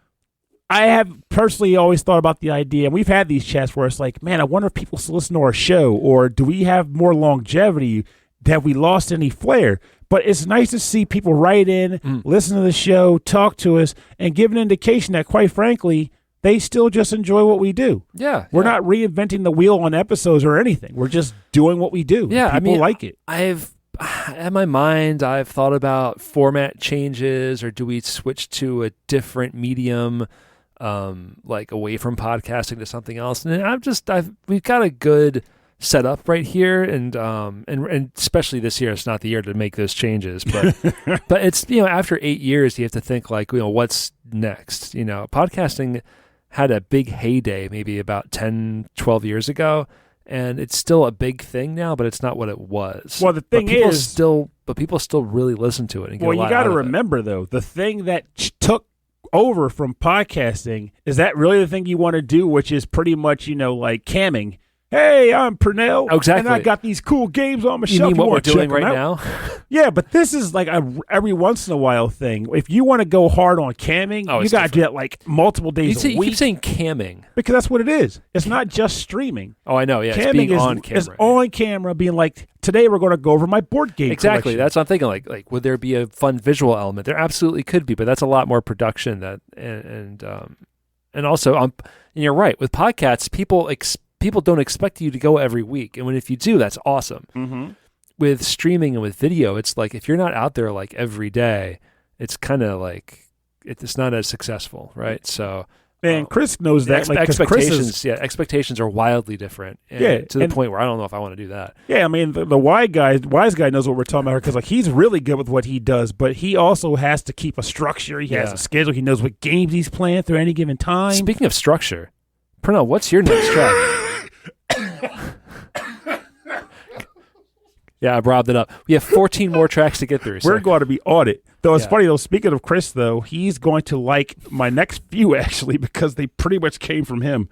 have personally always thought about the idea, and we've had these chats where it's like, man, I wonder if people still listen to our show, or do we have more longevity? Have we lost any flair? But it's nice to see people write in, listen to the show, talk to us, and give an indication that, quite frankly, they still just enjoy what we do. Yeah. We're not reinventing the wheel on episodes or anything. We're just doing what we do. Yeah. People like it. In my mind, I've thought about format changes, or do we switch to a different medium, like away from podcasting to something else? And we've got a good set up right here, and especially this year, it's not the year to make those changes, but but it's, you know, after 8 years you have to think like, you know, what's next. You know, podcasting had a big heyday maybe about 10-12 years ago, and it's still a big thing now, but it's not what it was. Well, the thing people still really listen to it and get well, a lot you got to out of remember it. Though, the thing that took over from podcasting is that really the thing you want to do, which is pretty much, you know, like camming. Hey, I'm Pernell. Oh, exactly. And I got these cool games on my shelf. You mean what we're doing right now? Yeah, but this is like a every once in a while thing. If you want to go hard on camming, you got to get like multiple days a week. You keep saying camming. Because that's what it is. It's not just streaming. Oh, I know. Yeah, camming it's being on camera. It's on camera, being like, today we're going to go over my board game Exactly. collection. That's what I'm thinking. Like, would there be a fun visual element? There absolutely could be, but that's a lot more production. And also, and you're right. With podcasts, people don't expect you to go every week. And if you do, that's awesome. Mm-hmm. With streaming and with video, it's like if you're not out there like every day, it's kind of like it's not as successcise, right? So, and Chris knows that. Expectations are wildly different. To the point where I don't know if I want to do that. Yeah, I mean, the wise guy knows what we're talking about, because like he's really good with what he does, but he also has to keep a structure. He has a schedule. He knows what games he's playing through any given time. Speaking of structure, Pernell, what's your next track? Yeah, I robbed it up. We have 14 more tracks to get through. We're going to be audited. Though it's funny, though, speaking of Chris, though, he's going to like my next few, actually, because they pretty much came from him.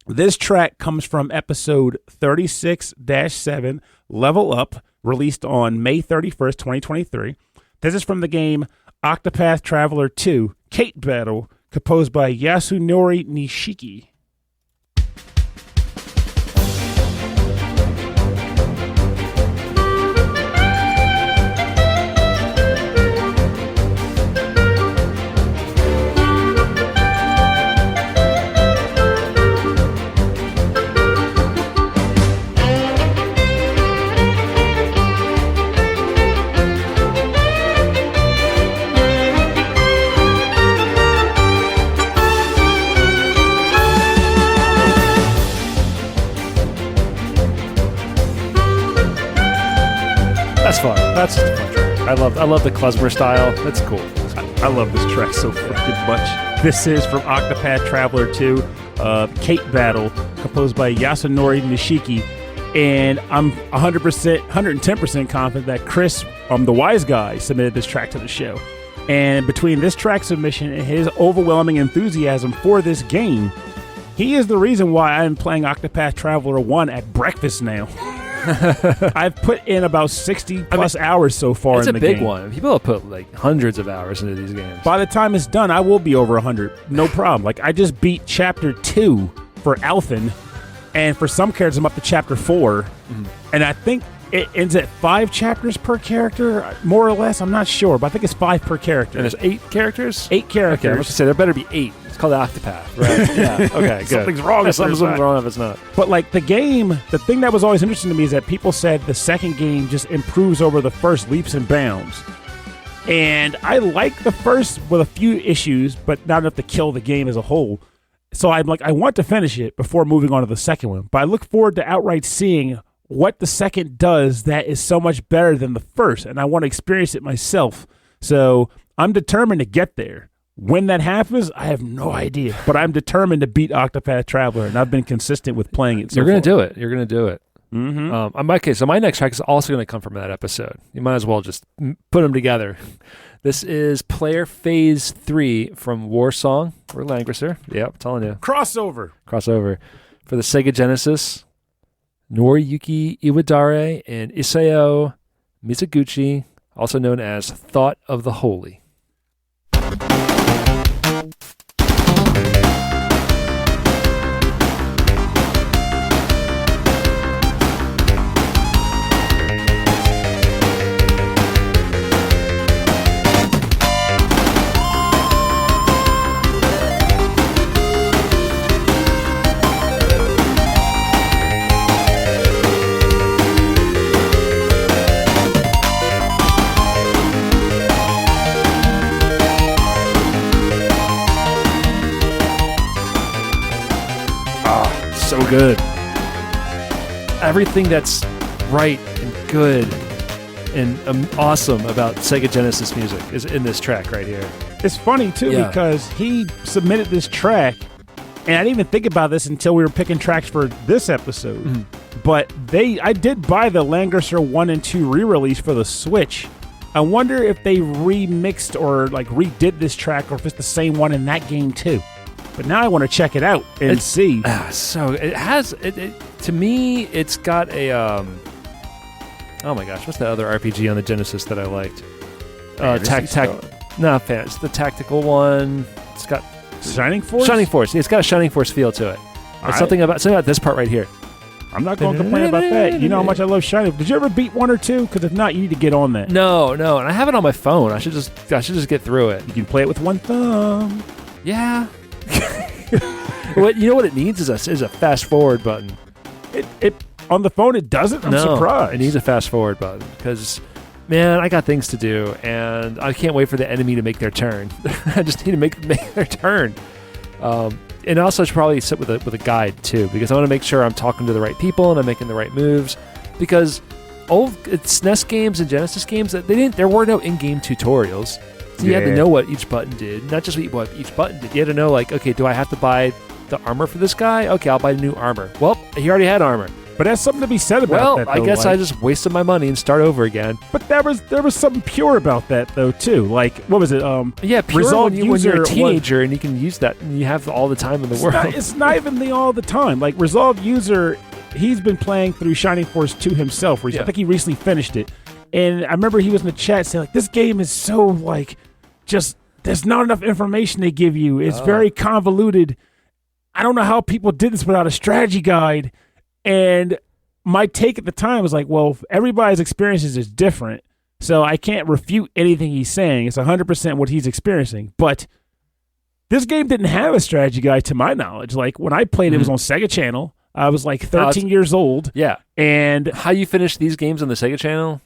This track comes from episode 36-7, Level Up, released on May 31st, 2023. This is from the game Octopath Traveler 2, Kate Battle, composed by Yasunori Nishiki. That's fun. That's just a fun track. I love the klezmer style. That's cool. I love this track so freaking much. This is from Octopath Traveler 2, Kate Battle, composed by Yasunori Nishiki. And I'm 110% confident that Chris, the wise guy, submitted this track to the show. And between this track submission and his overwhelming enthusiasm for this game, he is the reason why I'm playing Octopath Traveler 1 at breakfast now. I've put in about 60-plus hours so far in the game. It's a big one. People have put like hundreds of hours into these games. By the time it's done, I will be over 100. No problem. Like, I just beat Chapter 2 for Alphen, and for some characters, I'm up to Chapter 4. Mm-hmm. And I think it ends at 5 chapters per character, more or less. I'm not sure, but I think it's 5 per character. And there's 8 characters? 8 characters. Okay, I was going to say, there better be 8. It's called the Octopath, right? Yeah. Okay, good. Something's wrong if Something's wrong if it's not. But, like, the game, the thing that was always interesting to me is that people said the second game just improves over the first leaps and bounds. And I like the first with a few issues, but not enough to kill the game as a whole. So I'm like, I want to finish it before moving on to the second one. But I look forward to outright seeing what the second does that is so much better than the first. And I want to experience it myself. So I'm determined to get there. When that happens, I have no idea. But I'm determined to beat Octopath Traveler, and I've been consistent with playing it so You're going to far. do it. You're going to do it. Mm-hmm. Okay, so my next track is also going to come from that episode. You might as well just put them together. This is Player Phase 3 from Warsong or Langrisser. Yeah, I'm telling you. Crossover. For the Sega Genesis, Noriyuki Iwadare and Isao Mizuguchi, also known as Thought of the Holy. So good. Everything that's right and good and awesome about Sega Genesis music is in this track right here. It's funny, too, because he submitted this track, and I didn't even think about this until we were picking tracks for this episode. Mm-hmm. But I did buy the Langrisser 1 and 2 re-release for the Switch. I wonder if they remixed or like redid this track, or if it's the same one in that game, too. But now I want to check it out and see. So it has to me. It's got a oh my gosh, what's that other RPG on the Genesis that I liked? It's the tactical one. It's got Shining Force. It's got a Shining Force feel to it. It's something about this part right here. I'm not going to complain about that. You know how much I love Shining. Did you ever beat 1 or 2? Because if not, you need to get on that. No, and I have it on my phone. I should just get through it. You can play it with one thumb. Yeah. What you know what it needs is a fast forward button. It on the phone it doesn't. I'm surprised. It needs a fast forward button because, man, I got things to do and I can't wait for the enemy to make their turn. I just need to make their turn. And also, I should probably sit with a guide too because I want to make sure I'm talking to the right people and I'm making the right moves. Because old SNES games and Genesis games, there were no in-game tutorials. So you had to know what each button did, not just what each button did. You had to know, like, okay, do I have to buy the armor for this guy? Okay, I'll buy new armor. Well, he already had armor. But that's something to be said about that, though. I guess I just wasted my money and start over again. But there was something pure about that, though, too. Like, what was it? Pure Resolve when you're a teenager and you can use that and you have all the time in the world. It's not even all the time. Like, Resolve User, he's been playing through Shining Force 2 himself. I think he recently finished it. And I remember he was in the chat saying, like, this game is so, like, just... There's not enough information they give you. It's very convoluted. I don't know how people did this without a strategy guide. And my take at the time was like, well, everybody's experiences is different. So I can't refute anything he's saying. It's 100% what he's experiencing. But this game didn't have a strategy guide to my knowledge. Like when I played, it was on Sega Channel. I was like 13 years old. Yeah. And how you finish these games on the Sega Channel?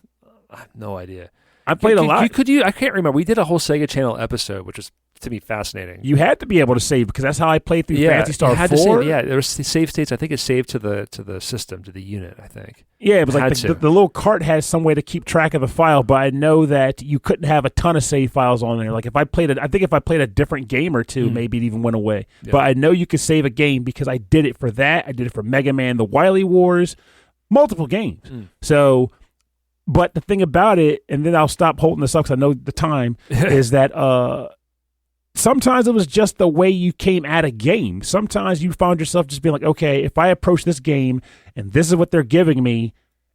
I have no idea. I played a lot. I can't remember. We did a whole Sega Channel episode, which was to me fascinating. You had to be able to save because that's how I played through Phantasy Star 4. To save, there was save states. I think it saved to the system, to the unit, I think. Yeah, it was like the little cart has some way to keep track of the file, but I know that you couldn't have a ton of save files on there. Like if I played a different game or two, maybe it even went away. Yeah. But I know you could save a game because I did it for that. I did it for Mega Man, the Wily Wars, multiple games. So, but the thing about it, and then I'll stop holding this up because I know the time, is that sometimes it was just the way you came at a game. Sometimes you found yourself just being like, okay, if I approach this game and this is what they're giving me,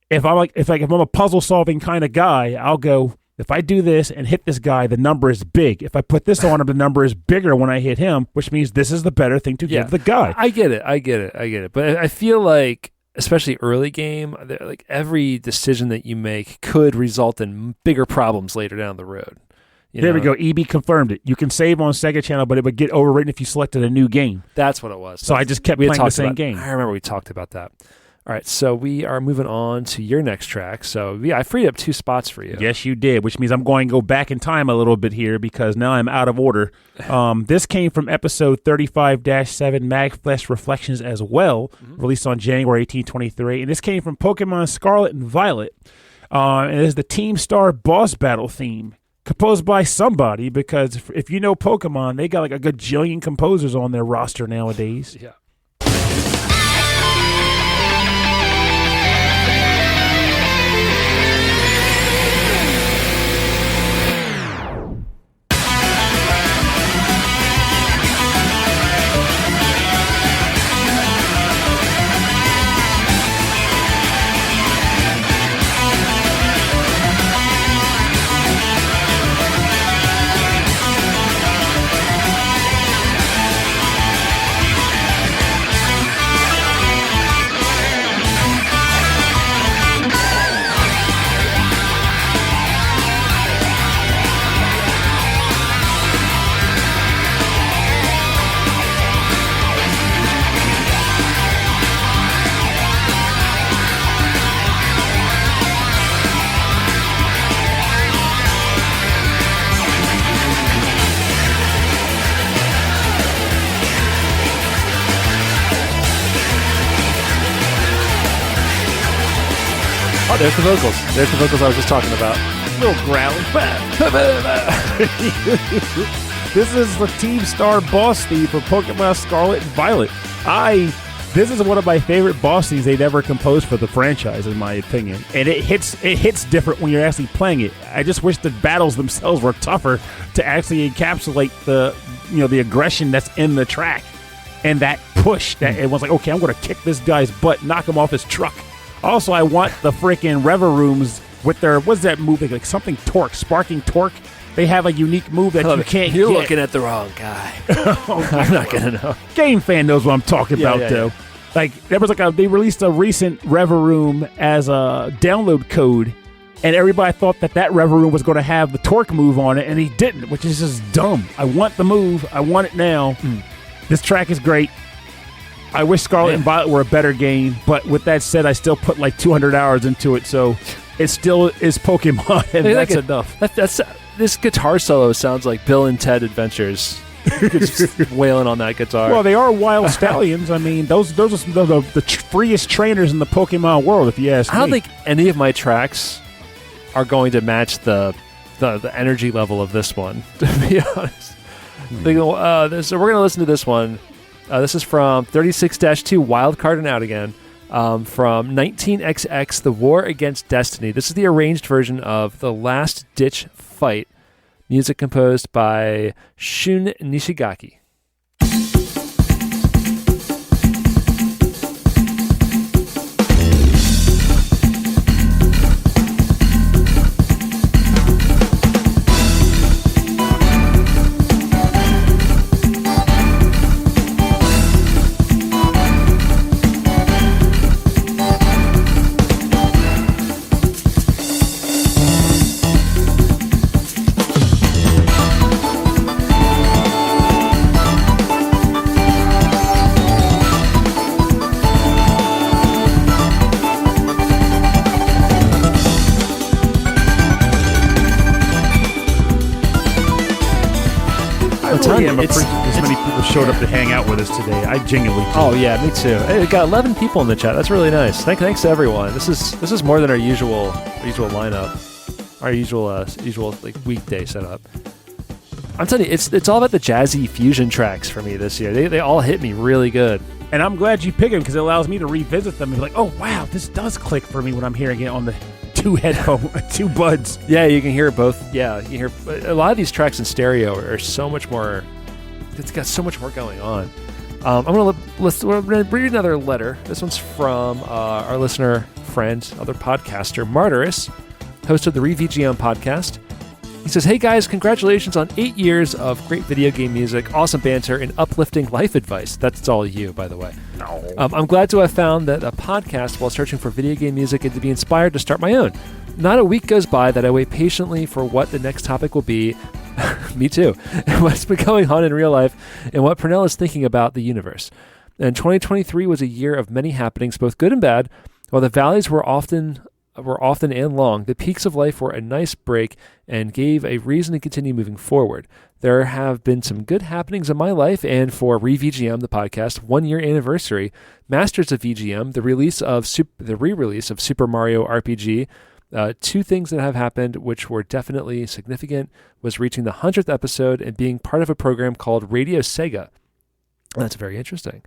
if I'm a puzzle solving kind of guy, I'll go, if I do this and hit this guy, the number is big. If I put this on him, the number is bigger when I hit him, which means this is the better thing to give the guy. I get it. But I feel like, especially early game, like every decision that you make could result in bigger problems later down the road. There we go. EB confirmed it. You can save on Sega Channel, but it would get overwritten if you selected a new game. That's what it was. So I just kept playing the same game. I remember we talked about that. All right, so we are moving on to your next track. So, I freed up 2 spots for you. Yes, you did, which means I'm going to go back in time a little bit here because now I'm out of order. This came from episode 35-7, Magflesh Reflections as well, released on January 1823. And this came from Pokemon Scarlet and Violet. And it is the Team Star boss battle theme. Composed by somebody, because if you know Pokemon, they got like a gajillion composers on their roster nowadays. Yeah. There's the vocals. There's the vocals I was just talking about. Little growling. This is the Team Star boss theme for Pokemon Scarlet and Violet. This is one of my favorite boss themes they'd ever composed for the franchise, in my opinion. And it hits different when you're actually playing it. I just wish the battles themselves were tougher to actually encapsulate the aggression that's in the track and that push that it was like, okay, I'm going to kick this guy's butt, knock him off his truck. Also, I want the freaking Rever Rooms with their, what's that move? Like something torque, sparking torque. They have a unique move that you can't You're get. looking at the wrong guy. I'm not going to know. Game fan knows what I'm talking about, though. Yeah. Like, there was they released a recent Rever Room as a download code, and everybody thought that Rever Room was going to have the torque move on it, and he didn't, which is just dumb. I want the move. I want it now. This track is great. I wish Scarlet and Violet were a better game, but with that said, I still put like 200 hours into it, so it still is Pokemon, and that's enough. This guitar solo sounds like Bill and Ted Adventures. Just wailing on that guitar. Well, they are wild stallions. I mean, those are some of the freest trainers in the Pokemon world, if you ask me. I don't think any of my tracks are going to match the energy level of this one, to be honest. So we're going to listen to this one. This is from 36-2, Wildcard and Out Again, from 19XX, The War Against Destiny. This is the arranged version of The Last Ditch Fight, music composed by Shun Nishigaki. I really am appreciative as many people showed up to hang out with us today. I genuinely do. Oh yeah, me too. Hey, we got 11 people in the chat. That's really nice. Thanks to everyone. This is more than our usual lineup, our usual like weekday setup. I'm telling you, it's all about the jazzy fusion tracks for me this year. They all hit me really good. And I'm glad you pick them because it allows me to revisit them and be like, oh wow, this does click for me when I'm hearing it on the two buds. Yeah, you can hear both. Yeah, you hear a lot of these tracks in stereo are so much more. It's got so much more going on. I'm gonna read another letter. This one's from our listener friend, other podcaster, Martyrus, host of the VGM podcast. He says, "Hey guys, congratulations on 8 years of great video game music, awesome banter, and uplifting life advice." That's all you, by the way. No. I'm glad to have found that a podcast while searching for video game music and to be inspired to start my own. Not a week goes by that I wait patiently for what the next topic will be. Me too. And what's been going on in real life and what Pernell is thinking about the universe. And 2023 was a year of many happenings, both good and bad. While the valleys were often and long, the peaks of life were a nice break and gave a reason to continue moving forward. There have been some good happenings in my life, and for VGM, the podcast, 1 year anniversary, Masters of VGM, the re-release of Super Mario RPG. Two things that have happened which were definitely significant was reaching the 100th episode and being part of a program called Radio Sega. That's very interesting.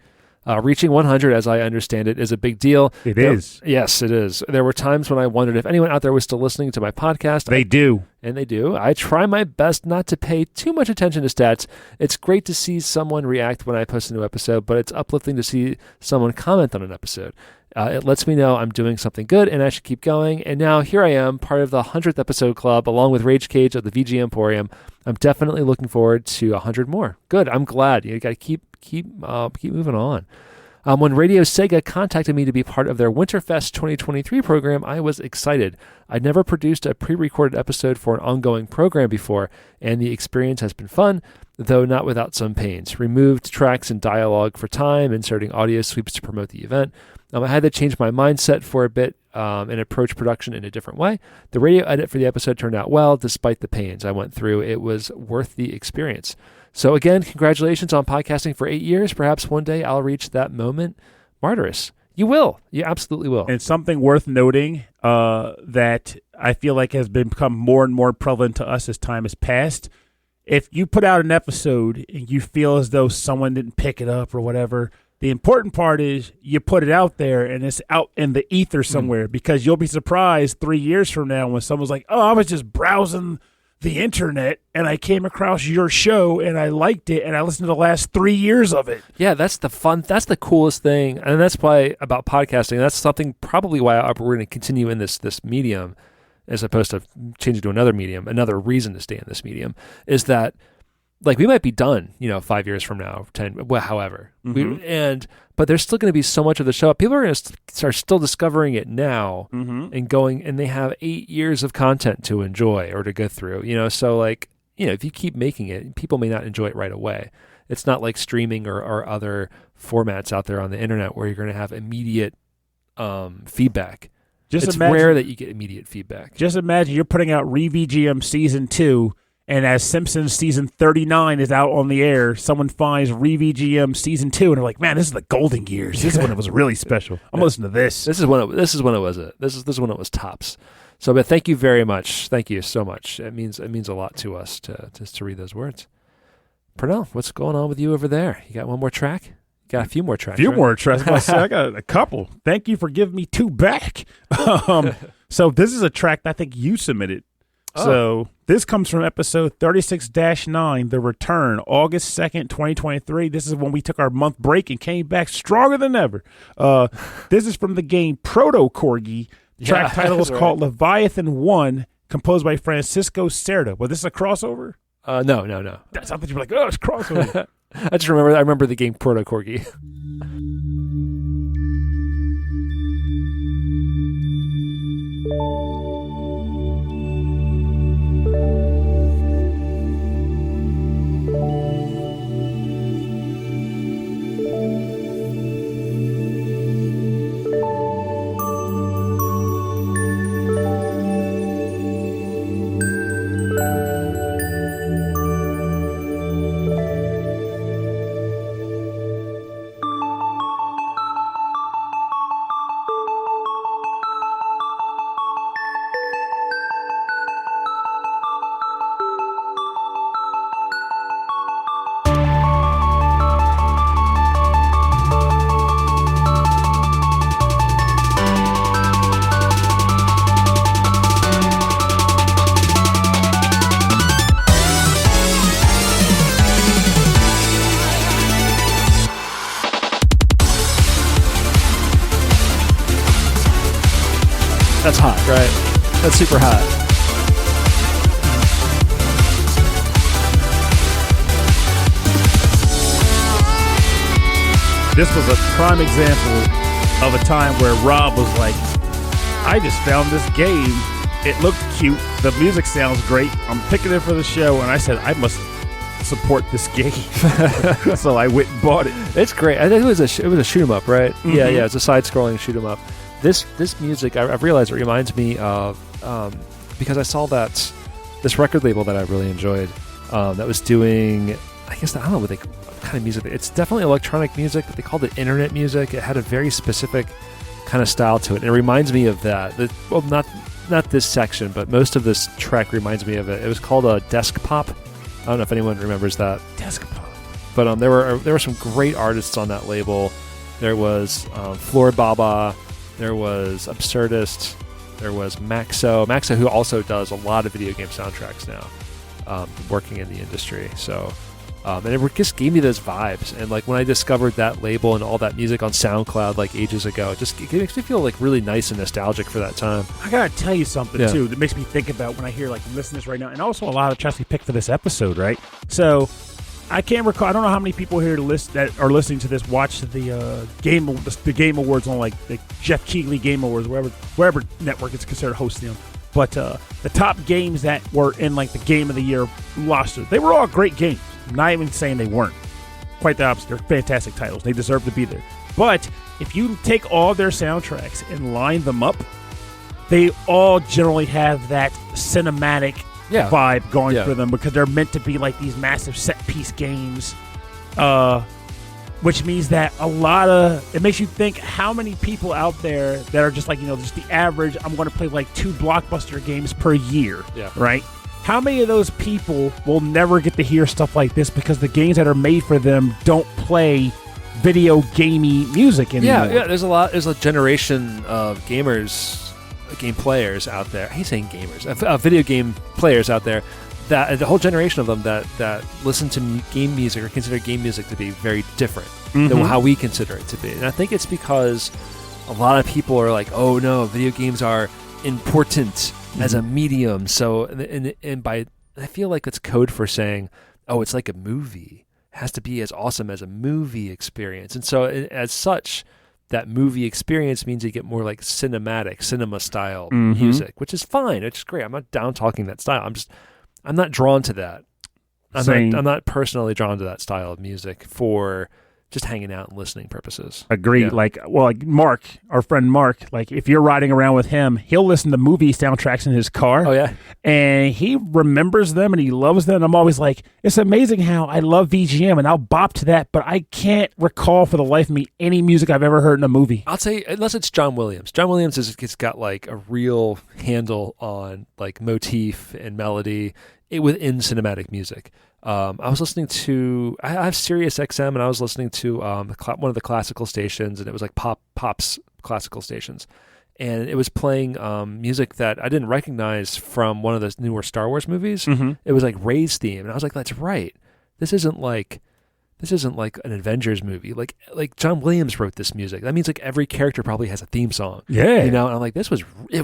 Reaching 100, as I understand it, is a big deal. It is. Yes, it is. There were times when I wondered if anyone out there was still listening to my podcast. They do. And they do. I try my best not to pay too much attention to stats. It's great to see someone react when I post a new episode, but it's uplifting to see someone comment on an episode. It lets me know I'm doing something good and I should keep going. And now here I am, part of the 100th episode club, along with Rage Cage of the VG Emporium. I'm definitely looking forward to 100 more. Good. I'm glad. You got to keep moving on. When Radio Sega contacted me to be part of their Winterfest 2023 program, I was excited. I'd never produced a pre-recorded episode for an ongoing program before, and the experience has been fun, though not without some pains. Removed tracks and dialogue for time, inserting audio sweeps to promote the event. I had to change my mindset for a bit and approach production in a different way. The radio edit for the episode turned out well, despite the pains I went through. It was worth the experience. So again, congratulations on podcasting for 8 years. Perhaps one day I'll reach that moment. Martyrus, you will. You absolutely will. And something worth noting that I feel like has become more and more prevalent to us as time has passed. If you put out an episode and you feel as though someone didn't pick it up or whatever, the important part is you put it out there and it's out in the ether somewhere because you'll be surprised 3 years from now when someone's like, oh, I was just browsing the internet and I came across your show and I liked it and I listened to the last 3 years of it. Yeah, that's the coolest thing. And that's why about podcasting, that's something probably why we're going to continue in this medium as opposed to changing to another medium. Another reason to stay in this medium is that like we might be done, 5 years from now, 10, well, however. But there's still going to be so much of the show. People are going to start still discovering it now and going, and they have 8 years of content to enjoy or to go through, So like, if you keep making it, people may not enjoy it right away. It's not like streaming or other formats out there on the internet where you're going to have immediate feedback. It's rare that you get immediate feedback. Just imagine you're putting out VGM Season 2, and as Simpsons Season 39 is out on the air, someone finds VGM Season 2, and they're like, man, this is the golden years. This is when it was really special. I'm listening to this. This is when it was when it was tops. So, but thank you very much. Thank you so much. It means a lot to us to read those words. Pernell, what's going on with you over there? You got one more track? You got a few more tracks. More tracks. I got a couple. Thank you for giving me two back. So this is a track that I think you submitted. Oh. So this comes from episode 36-9, The Return, August 2nd, 2023. This is when we took our month break and came back stronger than ever. This is from the game Proto Corgi. The track title is called Leviathan 1, composed by Francisco Cerda. Was this a crossover? No. That's something you were like, oh, it's crossover. I remember the game Proto Corgi. That's hot, right? That's super hot. This was a prime example of a time where Rob was like, I just found this game. It looked cute. The music sounds great. I'm picking it for the show. And I said, I must support this game. So I went and bought it. It's great. I think it was a shoot 'em up, right? Mm-hmm. Yeah. It's a side-scrolling shoot 'em up. This music, I've realized it reminds me of because I saw this record label that I really enjoyed that was doing, I guess, I don't know what kind of music. It's definitely electronic music, but they called it internet music. It had a very specific kind of style to it. And it reminds me of that. Well, not this section, but most of this track reminds me of it. It was called a Desk Pop. I don't know if anyone remembers that. Desk Pop. But there were some great artists on that label. There was Floor Baba. There was Absurdist. There was Maxo, who also does a lot of video game soundtracks now, working in the industry. So, and it just gave me those vibes. And like when I discovered that label and all that music on SoundCloud like ages ago, it makes me feel like really nice and nostalgic for that time. I gotta tell you something too that makes me think about when I hear like listeners right now, and also a lot of tracks we picked for this episode, right? So I can't recall. I don't know how many people here that are listening to this watch the Game Awards on like the Jeff Keighley Game Awards, wherever network it's considered hosting them. But the top games that were in like the Game of the Year roster, they were all great games. I'm not even saying they weren't. Quite the opposite. They're fantastic titles. They deserve to be there. But if you take all their soundtracks and line them up, they all generally have that cinematic vibe going for them because they're meant to be like these massive set-piece games, which means that it makes you think how many people out there that are just like, just the average, I'm going to play like 2 blockbuster games per year, right? How many of those people will never get to hear stuff like this because the games that are made for them don't play video gamey music anymore? Yeah. There's a generation of game players out there. I hate saying gamers. Video game players out there. That the whole generation of them that listen to game music or consider game music to be very different than how we consider it to be. And I think it's because a lot of people are like, oh no, video games are important as a medium. So, I feel like it's code for saying, oh, it's like a movie. It has to be as awesome as a movie experience. And so, as such, that movie experience means you get more like cinema style music, which is fine. It's great. I'm not down talking that style. I'm not drawn to that. I'm not personally drawn to that style of music for just hanging out and listening purposes. Agree. Yeah. Like Mark, our friend Mark, like if you're riding around with him, he'll listen to movie soundtracks in his car. Oh, yeah. And he remembers them and he loves them. I'm always like, it's amazing how I love VGM and I'll bop to that, but I can't recall for the life of me any music I've ever heard in a movie. I'll say, unless it's John Williams. John Williams has got like a real handle on like motif and melody within cinematic music. I was listening to, I have Sirius XM, and I was listening to one of the classical stations, and it was like Pop's classical stations. And it was playing music that I didn't recognize from one of the newer Star Wars movies. It was like Rey's theme. And I was like, that's right. This isn't like an Avengers movie. Like John Williams wrote this music. That means like every character probably has a theme song. Yeah. And I'm like, it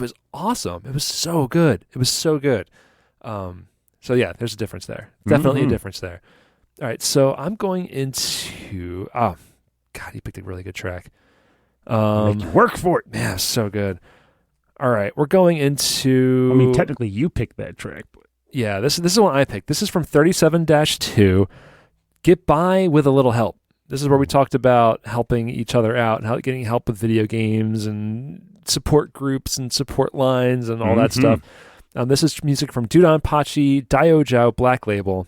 was awesome. It was so good. So yeah, there's a difference there. Definitely a difference there. All right, so I'm going into... Oh, God, he picked a really good track. Make you work for it. Yeah, so good. All right, we're going into... I mean, technically you picked that track. But... Yeah, this is one I picked. This is from 37-2, Get By With a Little Help. This is where we talked about helping each other out and getting help with video games and support groups and support lines and all that stuff. This is music from Dudon Pachi, Daiojiao Black Label.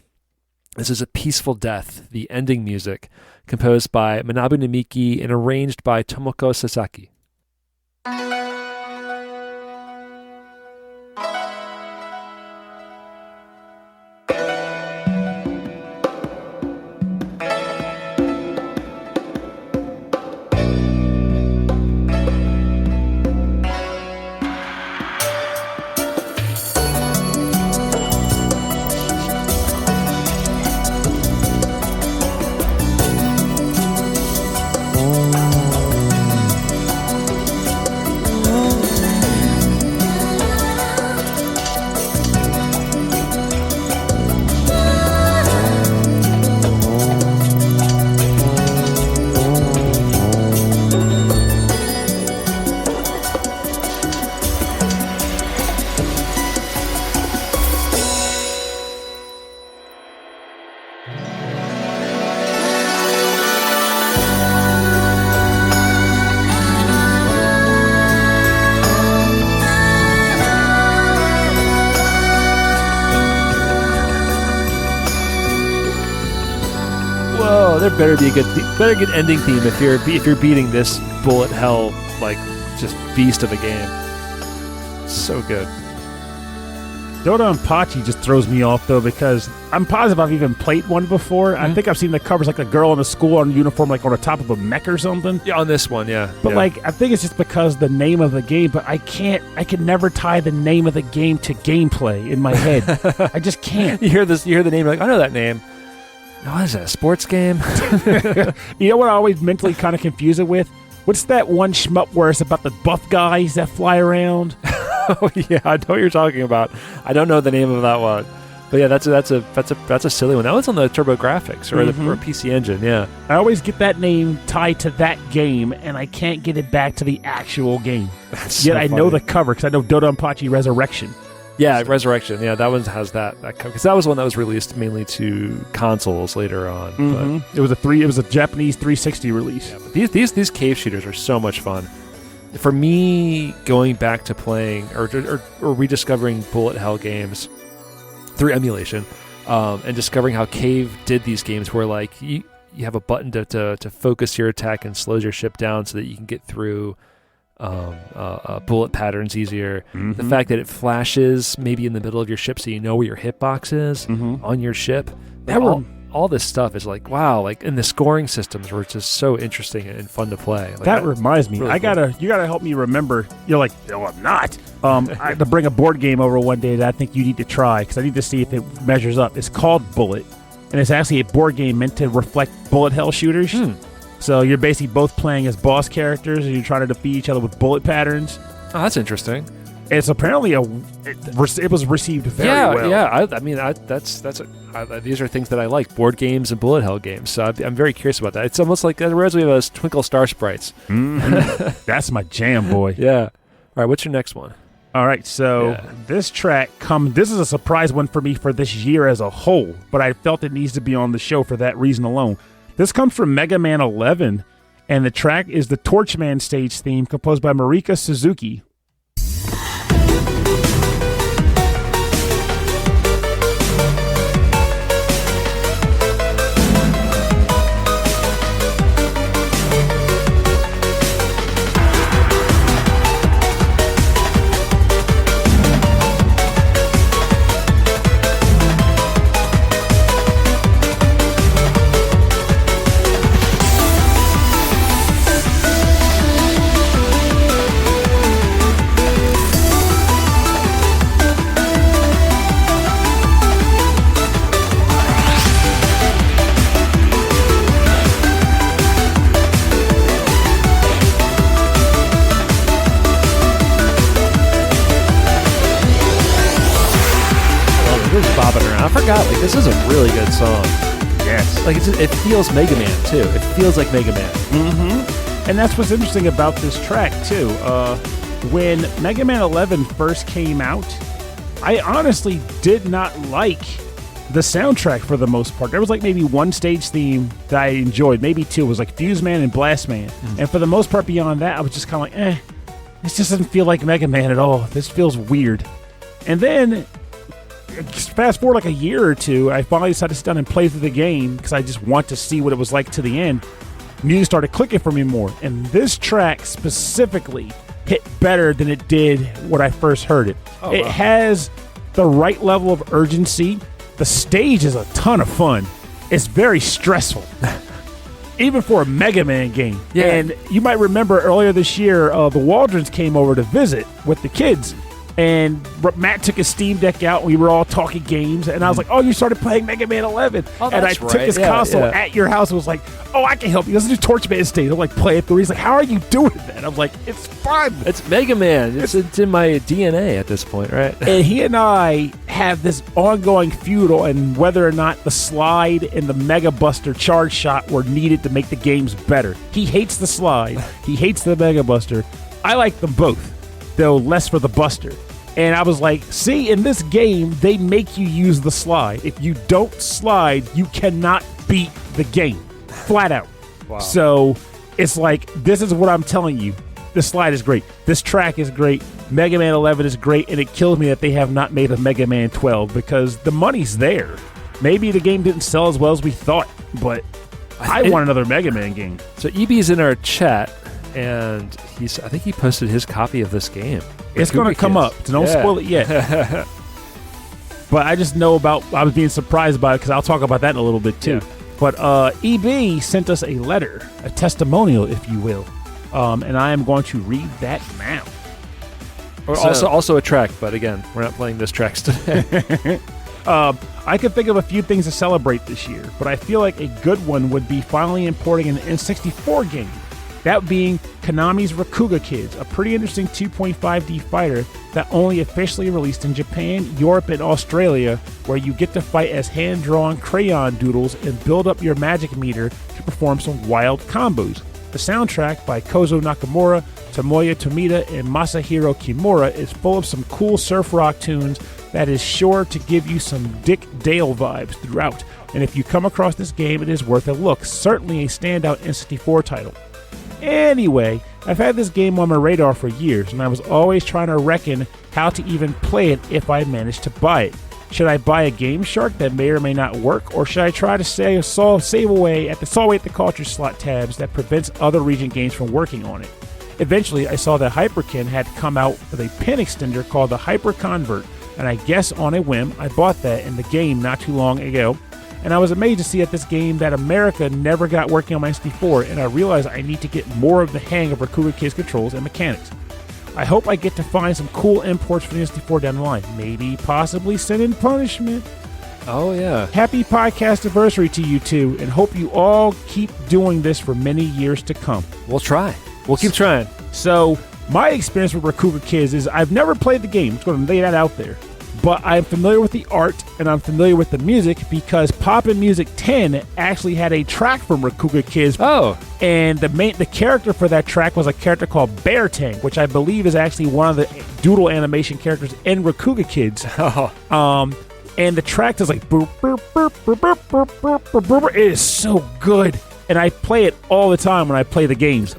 This is A Peaceful Death, the ending music, composed by Manabu Namiki and arranged by Tomoko Sasaki. whoa, there better be a good ending theme if you're beating this bullet hell like just beast of a game. So good. Dodonpachi just throws me off though because I'm positive I've even played one before. I think I've seen the covers like a girl in a school on a uniform like on the top of a mech or something. Yeah, on this one, yeah. But like I think it's just because the name of the game, but I can never tie the name of the game to gameplay in my head. I just can't. You hear the name, you're like, I know that name. No, what is that, a sports game? You know what I always mentally kind of confuse it with? What's that one shmup where it's about the buff guys that fly around? Oh yeah, I know what you're talking about. I don't know the name of that one, but yeah, that's a silly one. That one's on the TurboGrafx or the PC Engine. Yeah, I always get that name tied to that game, and I can't get it back to the actual game. That's Yet so I funny. know the cover because I know Dodonpachi Resurrection. Yeah, Resurrection. Yeah, that one has that because that was one that was released mainly to consoles later on. But, it was a Japanese 360 release. yeah, but these cave shooters are so much fun. For me, going back to playing or rediscovering bullet hell games through emulation, and discovering how Cave did these games, where like you have a button to focus your attack and slows your ship down so that you can get through bullet patterns easier. The fact that it flashes maybe in the middle of your ship so you know where your hitbox is on your ship. All this stuff is like, wow, like, and the scoring systems were just so interesting and fun to play. Like, that reminds me, really you gotta help me remember. You're like, no, I'm not. I have to bring a board game over one day that I think you need to try because I need to see if it measures up. It's called Bullet, and it's actually a board game meant to reflect bullet hell shooters. So you're basically both playing as boss characters, and you're trying to defeat each other with bullet patterns. Oh, that's interesting. It's apparently it was received very well. Yeah. I mean, these are things that I like: board games and bullet hell games. So I'm very curious about that. It's almost like it reminds me of those Twinkle Star Sprites. That's my jam, boy. Yeah. All right, what's your next one? All right, so this track this is a surprise one for me for this year as a whole, but I felt it needs to be on the show for that reason alone. This comes from Mega Man 11, and the track is the Torchman stage theme composed by Marika Suzuki. I forgot, like, this is a really good song. Yes. Like, it feels Mega Man, too. It feels like Mega Man. And that's what's interesting about this track, too. When Mega Man 11 first came out, I honestly did not like the soundtrack for the most part. There was, like, maybe one stage theme that I enjoyed. Maybe two. It was, like, Fuse Man and Blast Man. And for the most part beyond that, I was just kind of like, this just doesn't feel like Mega Man at all. This feels weird. And then fast forward like a year or two, I finally decided to sit down and play through the game because I just want to see what it was like to the end. Music started clicking for me more, and this track specifically hit better than it did when I first heard it. It has the right level of urgency. The stage is a ton of fun. It's very stressful, even for a Mega Man game. Yeah. And you might remember earlier this year, the Waldrons came over to visit with the kids. And Matt took his Steam Deck out. And we were all talking games, and I was like, "Oh, you started playing Mega Man 11." And I took his console at your house and was like, "Oh, I can help you. Let's do Torchman stage." I'm like, "Play it through." He's like, "How are you doing that?" I'm like, "It's fun. It's Mega Man. It's in my DNA at this point, right?" And he and I have this ongoing feud on whether or not the slide and the Mega Buster charge shot were needed to make the games better. He hates the slide. He hates the Mega Buster. I like them both, though less for the Buster. And I was like, see, in this game, they make you use the slide. If you don't slide, you cannot beat the game. Flat out. Wow. So it's like, this is what I'm telling you. This slide is great. This track is great. Mega Man 11 is great. And it kills me that they have not made a Mega Man 12 because the money's there. Maybe the game didn't sell as well as we thought, but I want another Mega Man game. So EB's in our chat, and I think he posted his copy of this game. It's going to come up, so don't spoil it yet. But I just know I was being surprised by it because I'll talk about that in a little bit too. Yeah. But EB sent us a letter, a testimonial, if you will, and I am going to read that now. Also a track, but again, we're not playing those tracks today. I can think of a few things to celebrate this year, but I feel like a good one would be finally importing an N64 game. That being Konami's Rakuga Kids, a pretty interesting 2.5D fighter that only officially released in Japan, Europe, and Australia, where you get to fight as hand-drawn crayon doodles and build up your magic meter to perform some wild combos. The soundtrack by Kozo Nakamura, Tomoya Tomita, and Masahiro Kimura is full of some cool surf rock tunes that is sure to give you some Dick Dale vibes throughout. And if you come across this game, it is worth a look. Certainly a standout N64 title. Anyway, I've had this game on my radar for years, and I was always trying to reckon how to even play it if I managed to buy it. Should I buy a Game Shark that may or may not work, or should I try to save away at the cartridge slot tabs that prevents other region games from working on it? Eventually, I saw that Hyperkin had come out with a pin extender called the Hyper Convert, and I guess on a whim, I bought that in the game not too long ago. And I was amazed to see at this game that America never got working on my N64, and I realized I need to get more of the hang of Rakuga Kids controls and mechanics. I hope I get to find some cool imports for the N64 down the line. Maybe, possibly send in punishment. Oh, yeah. Happy Podcastiversary to you two, and hope you all keep doing this for many years to come. We'll try. We'll keep trying. So, my experience with Rakuga Kids is I've never played the game. I'm just going to lay that out there. But I'm familiar with the art, and I'm familiar with the music because Poppin' Music 10 actually had a track from Rakuga Kids. Oh. And the character for that track was a character called Bear Tank, which I believe is actually one of the doodle animation characters in Rakuga Kids. Oh. And the track does like boop, boop, boop, boop, boop, boop, boop, boop, boop. It is so good. And I play it all the time when I play the games.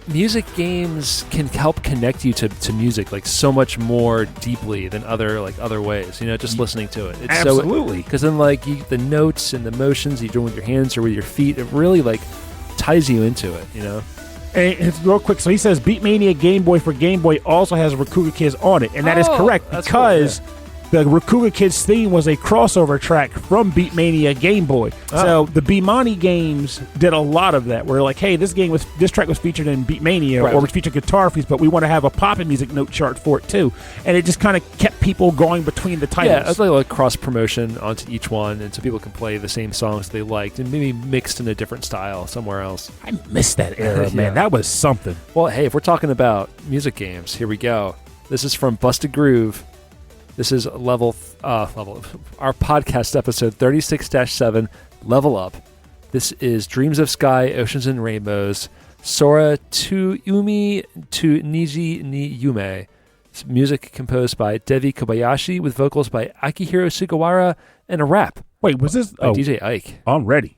Music games can help connect you to music like so much more deeply than other ways. Just listening to it. It's absolutely. Because then the notes and the motions you do with your hands or with your feet, it really ties you into it. And it's real quick. So he says Beatmania Game Boy for Game Boy also has Rakuga Kids on it, and that is correct because. Cool, yeah. The Rakuga Kids theme was a crossover track from Beatmania Game Boy. So the Beatmania games did a lot of that. Where hey, this track was featured in Beatmania, right, or was featured Guitar Freeze, but we want to have a Poppin' Music note chart for it too. And it just kind of kept people going between the titles. Yeah, it's like cross promotion onto each one, and so people can play the same songs they liked, and maybe mixed in a different style somewhere else. I miss that era, man. That was something. Well, hey, if we're talking about music games, here we go. This is from Busted Groove. This is level our podcast episode 36-7, Level Up. This is Dreams of Sky, Oceans and Rainbows, Sora to Umi to Niji ni Yume. It's music composed by Devi Kobayashi with vocals by Akihiro Sugawara and a rap. Wait, was this? By DJ Ike. I'm ready.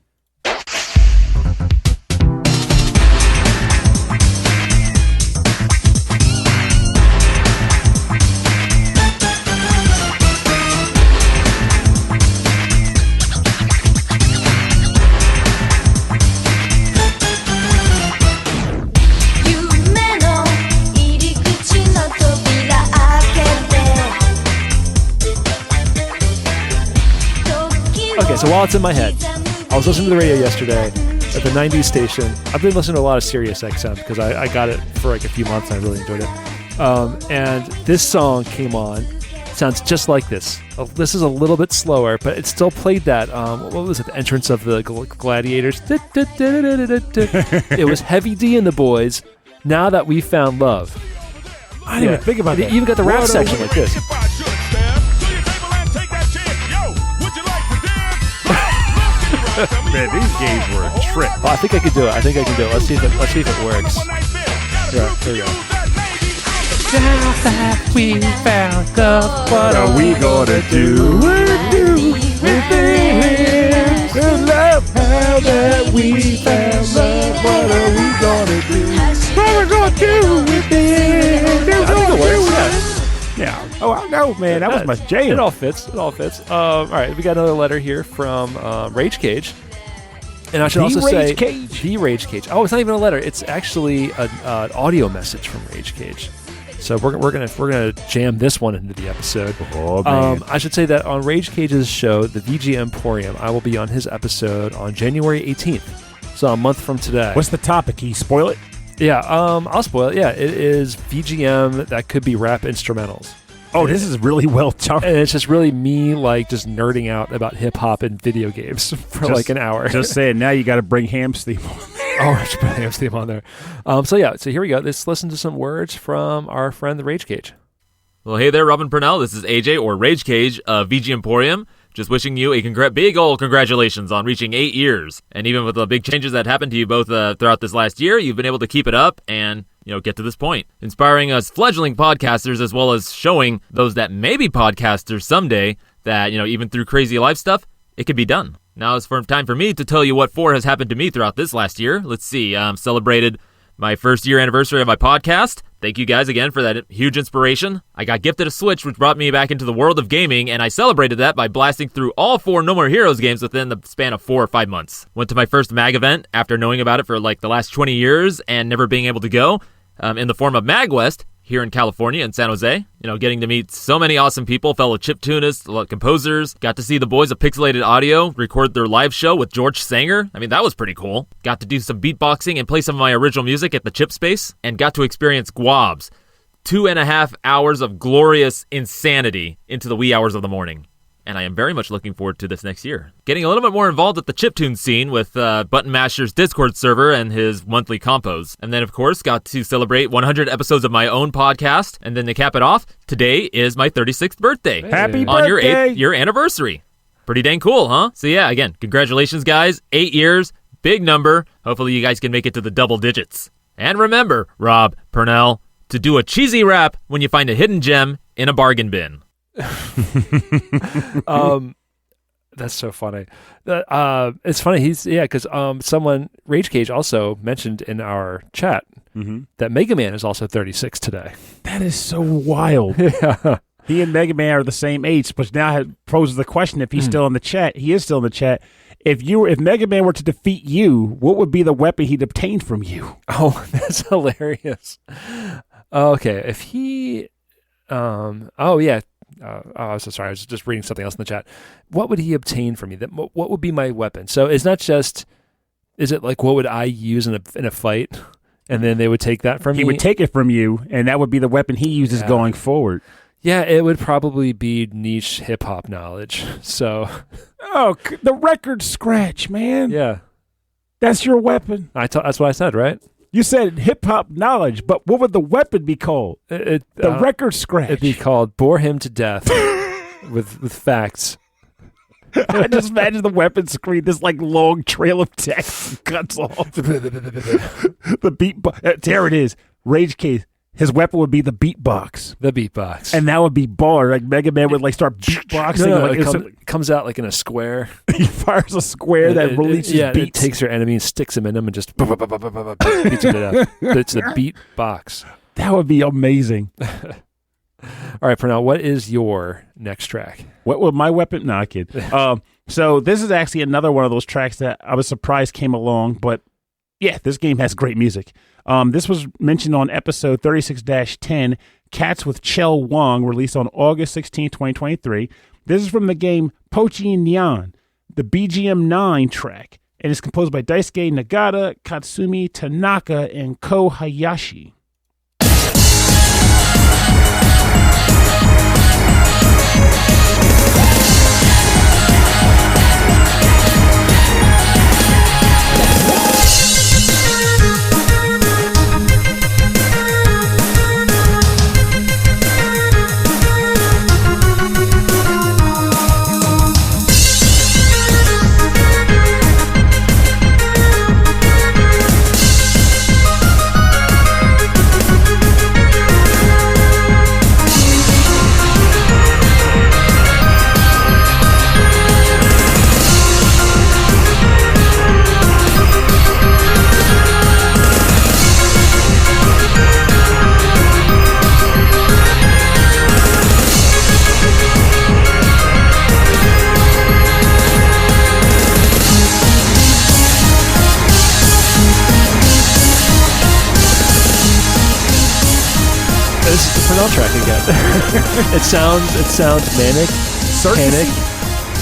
So while it's in my head, I was listening to the radio yesterday at the 90s station. I've been listening to a lot of Sirius XM because I got it for a few months and I really enjoyed it. And this song came on. It sounds just like this. This is a little bit slower, but it still played that, what was it, the entrance of the Gladiators. It was Heavy D and the Boys, Now That We Found Love. I didn't even think about that. You even got the rap section like this. Man, these games were a trip. Oh, I think I can do it. Let's see if it works. Yeah, here we go. Now that we found love, what are we gonna do with it? Love, now that we found love, what are we gonna do? What are we gonna do with it? I think it works. Yeah. Oh, no, man, that was my jam. It all fits. All right, we got another letter here from Rage Cage. And I should also say Cage. the Rage Cage. Oh, it's not even a letter. It's actually an audio message from Rage Cage. So we're gonna jam this one into the episode. Oh, man. I should say that on Rage Cage's show, the VGM Emporium, I will be on his episode on January 18th. So a month from today. What's the topic? Can you spoil it? Yeah, I'll spoil it. Yeah, it is VGM that could be rap instrumentals. Oh, this is really well done. And it's just really me, just nerding out about hip-hop and video games for an hour. Just saying, now you got to bring Ham's theme on there. Oh, I should put Ham's theme on there. So here we go. Let's listen to some words from our friend, the Rage Cage. Well, hey there, Rob and Pernell. This is AJ, or Rage Cage, of VG Emporium. Just wishing you a big old congratulations on reaching 8 years. And even with the big changes that happened to you both throughout this last year, you've been able to keep it up and get to this point. Inspiring us fledgling podcasters, as well as showing those that may be podcasters someday that, even through crazy life stuff, it could be done. Now it's time for me to tell you what has happened to me throughout this last year. Let's see. Celebrated my first year anniversary of my podcast. Thank you guys again for that huge inspiration. I got gifted a Switch, which brought me back into the world of gaming, and I celebrated that by blasting through all 4 No More Heroes games within the span of 4 or 5 months. Went to my first MAG event after knowing about it for the last 20 years and never being able to go, in the form of MagWest here in California in San Jose. Getting to meet so many awesome people, fellow chiptunists, composers. Got to see the boys of Pixelated Audio record their live show with George Sanger. That was pretty cool. Got to do some beatboxing and play some of my original music at the Chip Space, and got to experience Guab's 2.5 hours of glorious insanity into the wee hours of the morning. And I am very much looking forward to this next year. Getting a little bit more involved at the chiptune scene with Button Masher's Discord server and his monthly compos. And then, of course, got to celebrate 100 episodes of my own podcast. And then to cap it off, today is my 36th birthday. Happy birthday! On your 8th year anniversary. Pretty dang cool, huh? So yeah, again, congratulations, guys. 8 years, big number. Hopefully you guys can make it to the double digits. And remember, Rob, Pernell, to do a cheesy rap when you find a hidden gem in a bargain bin. That's so funny. It's funny. Because someone, Rage Cage, also mentioned in our chat that Mega Man is also 36 today. That is so wild. Yeah. He and Mega Man are the same age, but now it poses the question if he's still in the chat. He is still in the chat. If Mega Man were to defeat you, what would be the weapon he'd obtain from you? Oh, that's hilarious. Okay, if he, I'm so sorry. I was just reading something else in the chat. What would he obtain from me? What would be my weapon? So it's not just. Is it what would I use in a fight, and then they would take that from me? He would take it from you, and that would be the weapon he uses going forward. Yeah, it would probably be niche hip hop knowledge. So. Oh, the record scratch, man. Yeah. That's your weapon. That's what I said, right? You said hip-hop knowledge, but what would the weapon be called? The record scratch. It'd be called Bore Him to Death with facts. I just imagine the weapon screen, this long trail of text cuts off. The beat. There it is. Rage Cage. His weapon would be the beatbox. The beatbox. And that would be baller. Mega Man would start beatboxing. No, it comes out in a square. He fires a square that releases beats. It takes your enemy and sticks him in them and just beats him to death. It's the beatbox. That would be amazing. All right, Pernell, what is your next track? What would my weapon? No, I kid. So this is actually another one of those tracks that I was surprised came along, but yeah, this game has great music. This was mentioned on episode 36-10, Cats with Chell Wong, released on August 16, 2023. This is from the game Pochi Nyan, the BGM 9 track. It is composed by Daisuke Nagata, Katsumi Tanaka, and Ko Hayashi. Pernell track again. It sounds manic, panic,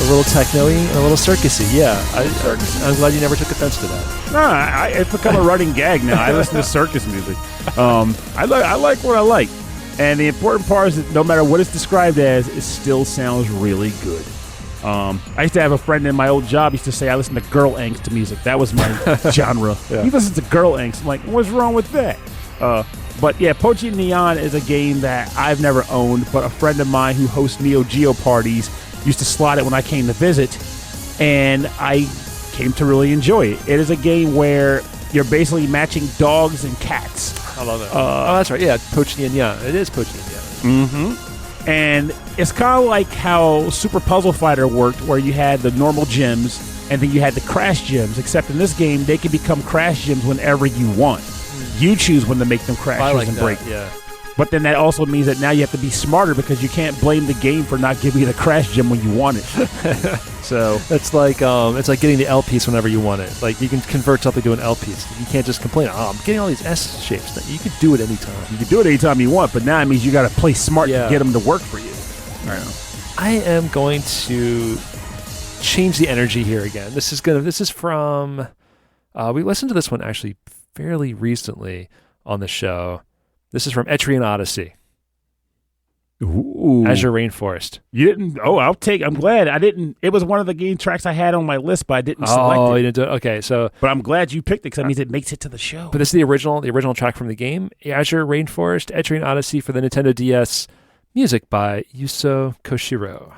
a little techno-y, and a little circusy. Yeah, I'm glad you never took offense to that. No, it's become a running gag now. I listen to circus music. I like what I like. And the important part is that no matter what it's described as, it still sounds really good. I used to have a friend in my old job used to say I listen to girl angst music. That was my genre. Yeah. He listens to girl angst. I'm like, what's wrong with that? But yeah, Pochi Neon is a game that I've never owned, but a friend of mine who hosts Neo Geo parties used to slot it when I came to visit, and I came to really enjoy it. It is a game where you're basically matching dogs and cats. I love it. That's right. Yeah, Pochi Neon. It is Pochi Neon. Mm-hmm. And it's kind of like how Super Puzzle Fighter worked, where you had the normal gyms and then you had the crash gyms, except in this game, they can become crash gyms whenever you want. You choose when to make them crash gyms and break. Yeah. But then that also means that now you have to be smarter because you can't blame the game for not giving you the crash gem when you want it. So it's like getting the L piece whenever you want it. Like you can convert something to an L piece. You can't just complain. I'm getting all these S shapes. You can do it anytime. You can do it anytime you want, but now it means you got to play smart to get them to work for you. I am going to change the energy here again. This is from. We listened to this one actually fairly recently on the show. This is from Etrian Odyssey. Ooh. Azure Rainforest. You didn't? Oh, I'm glad. I didn't. It was one of the game tracks I had on my list, but I didn't select it. Oh, you didn't do it? Okay, so. But I'm glad you picked it because that means it makes it to the show. But this is the original track from the game. Azure Rainforest, Etrian Odyssey for the Nintendo DS. Music by Yuzo Koshiro.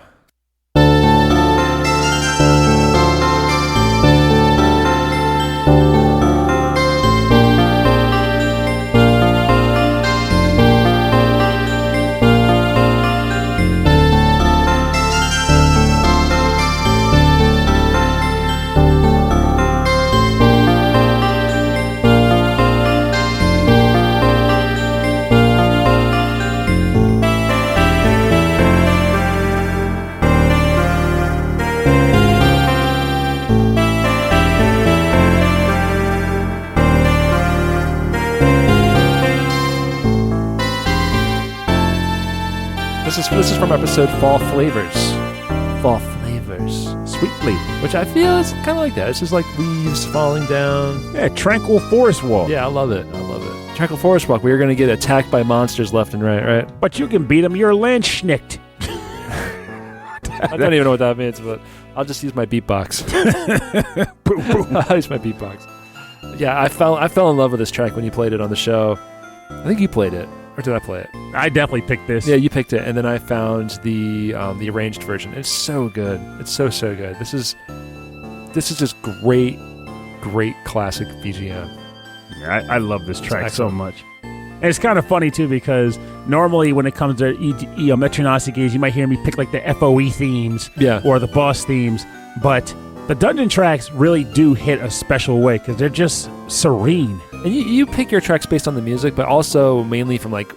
This is from episode Fall Flavors. Fall Flavors. Sweet flavor. Which I feel is kind of like that. It's just like leaves falling down. Yeah, Tranquil Forest Walk. Yeah, I love it. Tranquil Forest Walk. We are going to get attacked by monsters left and right? But you can beat them. You're Landschnicked. I don't even know what that means, but I'll just use my beatbox. I'll use my beatbox. Yeah, I fell in love with this track when you played it on the show. I think you played it. Or did I play it? I definitely picked this. Yeah, you picked it, and then I found the arranged version. It's so good. It's so good. This is just great classic VGM. Yeah, I love this track so much. And it's kind of funny too because normally when it comes to Etrian Odyssey games, you might hear me pick like the FOE themes, or the boss themes, but the dungeon tracks really do hit a special way because they're just serene. And you pick your tracks based on the music, but also mainly from like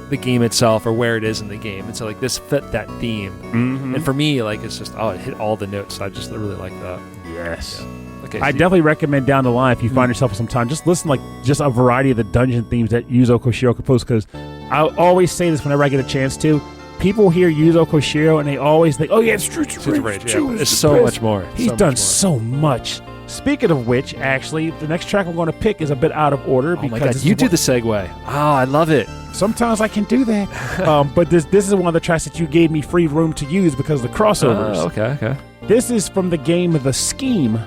the game itself or where it is in the game. And so like this fit that theme. Mm-hmm. And for me, like it's just it hit all the notes. So I just really like that. Yes. Yeah. Okay. I definitely recommend down the line if you find yourself some time, just listen just a variety of the dungeon themes that Yuzo Koshiro composed. Because I always say this whenever I get a chance to. People hear Yuzo Koshiro and they always think, "Oh yeah, it's Streets of Rage." It's so much more. He's done so much. Speaking of which, actually, the next track I'm going to pick is a bit out of order. Oh my God, you do the segue. Oh, I love it. Sometimes I can do that. But this is one of the tracks that you gave me free room to use because of the crossovers. Okay. This is from the game The Scheme,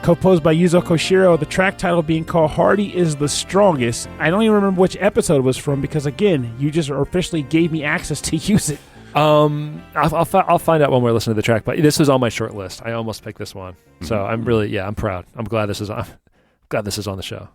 composed by Yuzo Koshiro, the track title being called Hardy is the Strongest. I don't even remember which episode it was from because, again, you just officially gave me access to use it. I'll find out when we're listening to the track, but this was on my short list. I almost picked this one, so I'm really I'm proud. I'm glad this is on the show.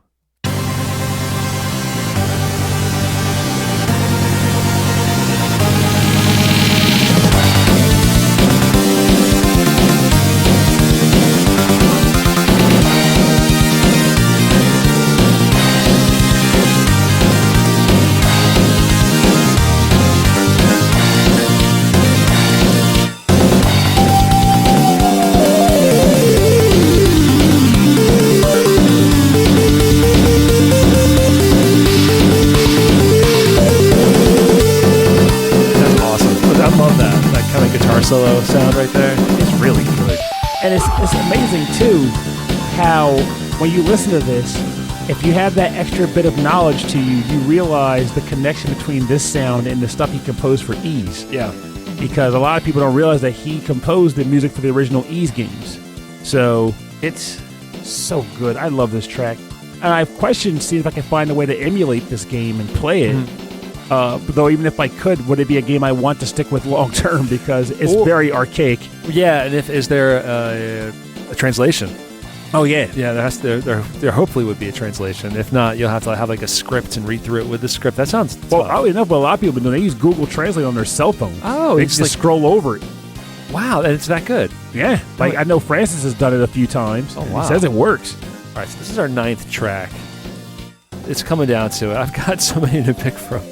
amazing, too, how when you listen to this, if you have that extra bit of knowledge to you, you realize the connection between this sound and the stuff he composed for Ys. Yeah. Because a lot of people don't realize that he composed the music for the original Ys games. So it's so good. I love this track. And I've questioned, see if I can find a way to emulate this game and play it. Mm-hmm. Though even if I could, would it be a game I want to stick with long term because it's very archaic. Yeah, and is there a translation? Oh yeah, there hopefully would be a translation. If not, you'll have to have like a script and read through it with the script. That sounds tough. Oddly enough, what a lot of people do, they use Google Translate on their cell phone. Oh, they just scroll over it. Wow, and it's that good. Yeah, like I know Francis has done it a few times. Oh wow, he says it works. All right, so this is our 9th track. It's coming down to it. I've got so many to pick from.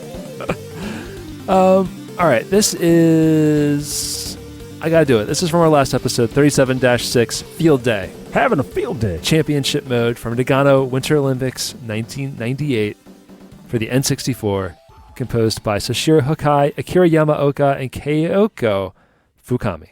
All right, this is... I gotta do it. This is from our last episode, 37-6, Field Day. Having a field day. Championship mode from Nagano Winter Olympics 1998 for the N64, composed by Sashiro Hokai, Akira Yamaoka, and Keiko Fukami.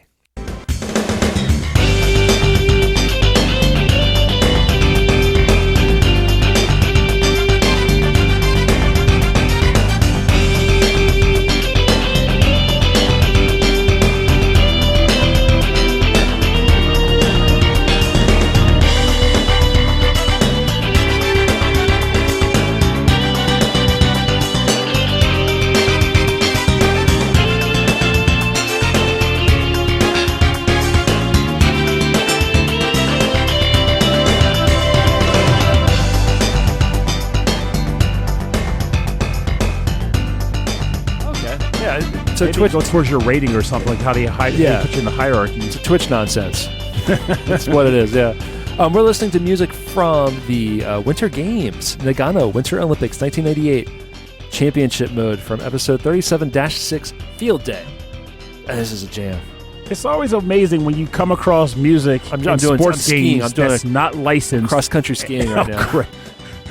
So maybe Twitch goes towards your rating or something, like how they put you in the hierarchy. It's Twitch nonsense. That's what it is, yeah. We're listening to music from the Winter Games, Nagano Winter Olympics 1998 Championship mode from episode 37-6, Field Day. And this is a jam. It's always amazing when you come across music in sports games that's not licensed. Cross-country skiing right now. Great.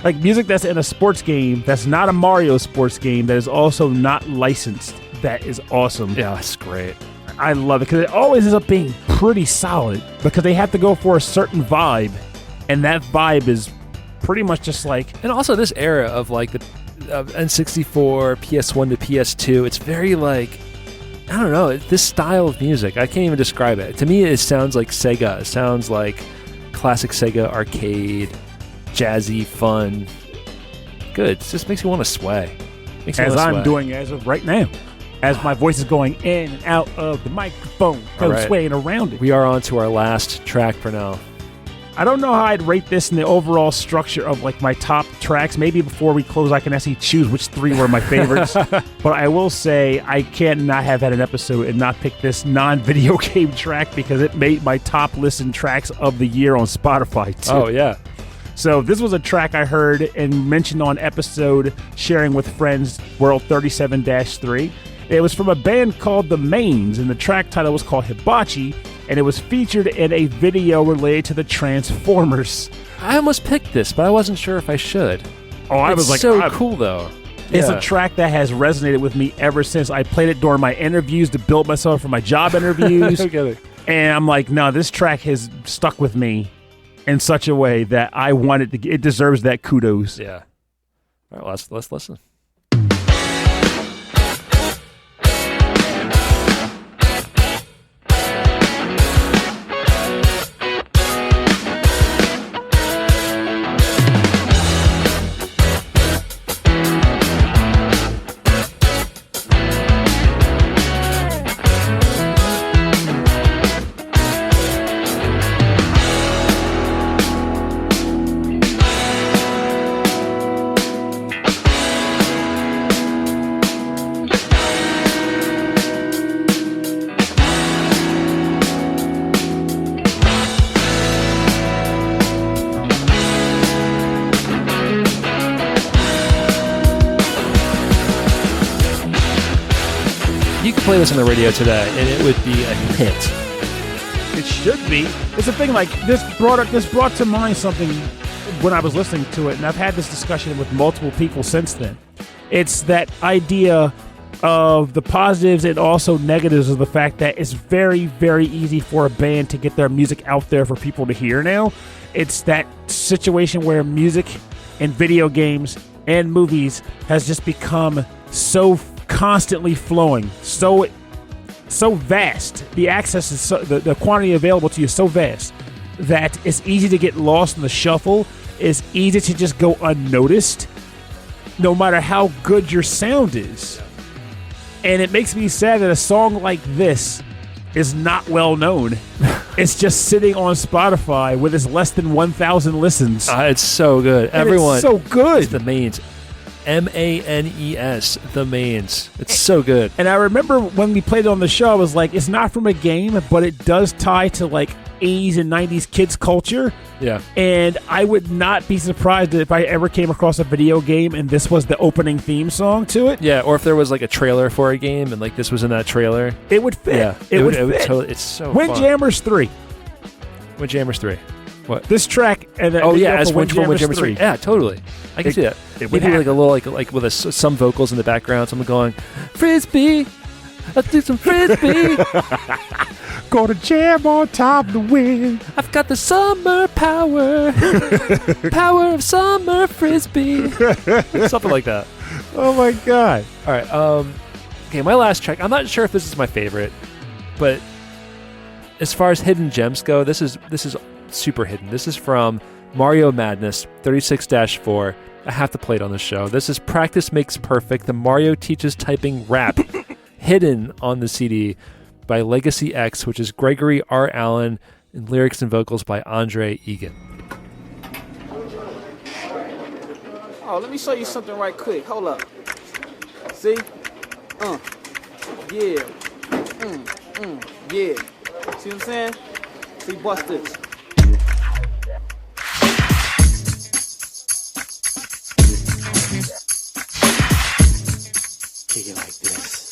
Like music that's in a sports game that's not a Mario sports game that is also not licensed. That is awesome. Yeah, it's great. I love it because it always ends up being pretty solid because they have to go for a certain vibe, and that vibe is pretty much just like... And also this era of like the N64, PS1 to PS2, it's very like... I don't know, this style of music, I can't even describe it. To me, it sounds like Sega. It sounds like classic Sega arcade, jazzy, fun. Good. It just makes you want to sway. As I'm doing as of right now. As my voice is going in and out of the microphone, swaying around it. We are on to our last track for now. I don't know how I'd rate this in the overall structure of like my top tracks. Maybe before we close, I can actually choose which 3 were my favorites. But I will say I can't not have had an episode and not pick this non-video game track because it made my top listened tracks of the year on Spotify too. Oh, yeah. So this was a track I heard and mentioned on episode Sharing with Friends, World 37-3. It was from a band called The Mains, and the track title was called Hibachi, and it was featured in a video related to the Transformers. I almost picked this, but I wasn't sure if I should. Oh, I was like, it's so cool, though. It's a track that has resonated with me ever since. I played it during my interviews to build myself for my job interviews. And I'm like, no, this track has stuck with me in such a way that I wanted to. It deserves that kudos. Yeah. All right, let's listen. Play this on the radio today, and it would be a hit. It should be. It's a thing like this brought to mind something when I was listening to it, and I've had this discussion with multiple people since then. It's that idea of the positives and also negatives of the fact that it's very, very easy for a band to get their music out there for people to hear now. It's that situation where music and video games and movies has just become so constantly flowing, so vast. The access is the quantity available to you is so vast that it's easy to get lost in the shuffle. It's easy to just go unnoticed, no matter how good your sound is. And it makes me sad that a song like this is not well known. It's just sitting on Spotify with its less than 1,000 listens. It's so good. And Everyone, it's so good. The Mains. MANES, The Mains. It's so good. And I remember when we played it on the show, I was like, it's not from a game, but it does tie to like 80s and 90s kids culture. Yeah. And I would not be surprised if I ever came across a video game and this was the opening theme song to it. Yeah, or if there was like a trailer for a game and like this was in that trailer. It would fit. Yeah. It would fit. Totally, it's so Windjammers 3. Windjammers 3. What? This track and then as Windjammers 3. Yeah, totally. I can see that. It would maybe like a little like with some vocals in the background, someone going, "Frisbee, let's do some frisbee." Gonna jam on top of the wind. I've got the summer power, power of summer frisbee, something like that. Oh my god! All right. Okay, my last track. I'm not sure if this is my favorite, but as far as hidden gems go, this is super hidden. This is from Mario Madness 36-4. I have to play it on the show. This is Practice Makes Perfect, the Mario Teaches Typing rap, hidden on the CD by Legacy X, which is Gregory R. Allen, and lyrics and vocals by Andre Egan. Oh, let me show you something right quick. Hold up. See? Yeah. Yeah. See what I'm saying? See, bust this. Kick it like this.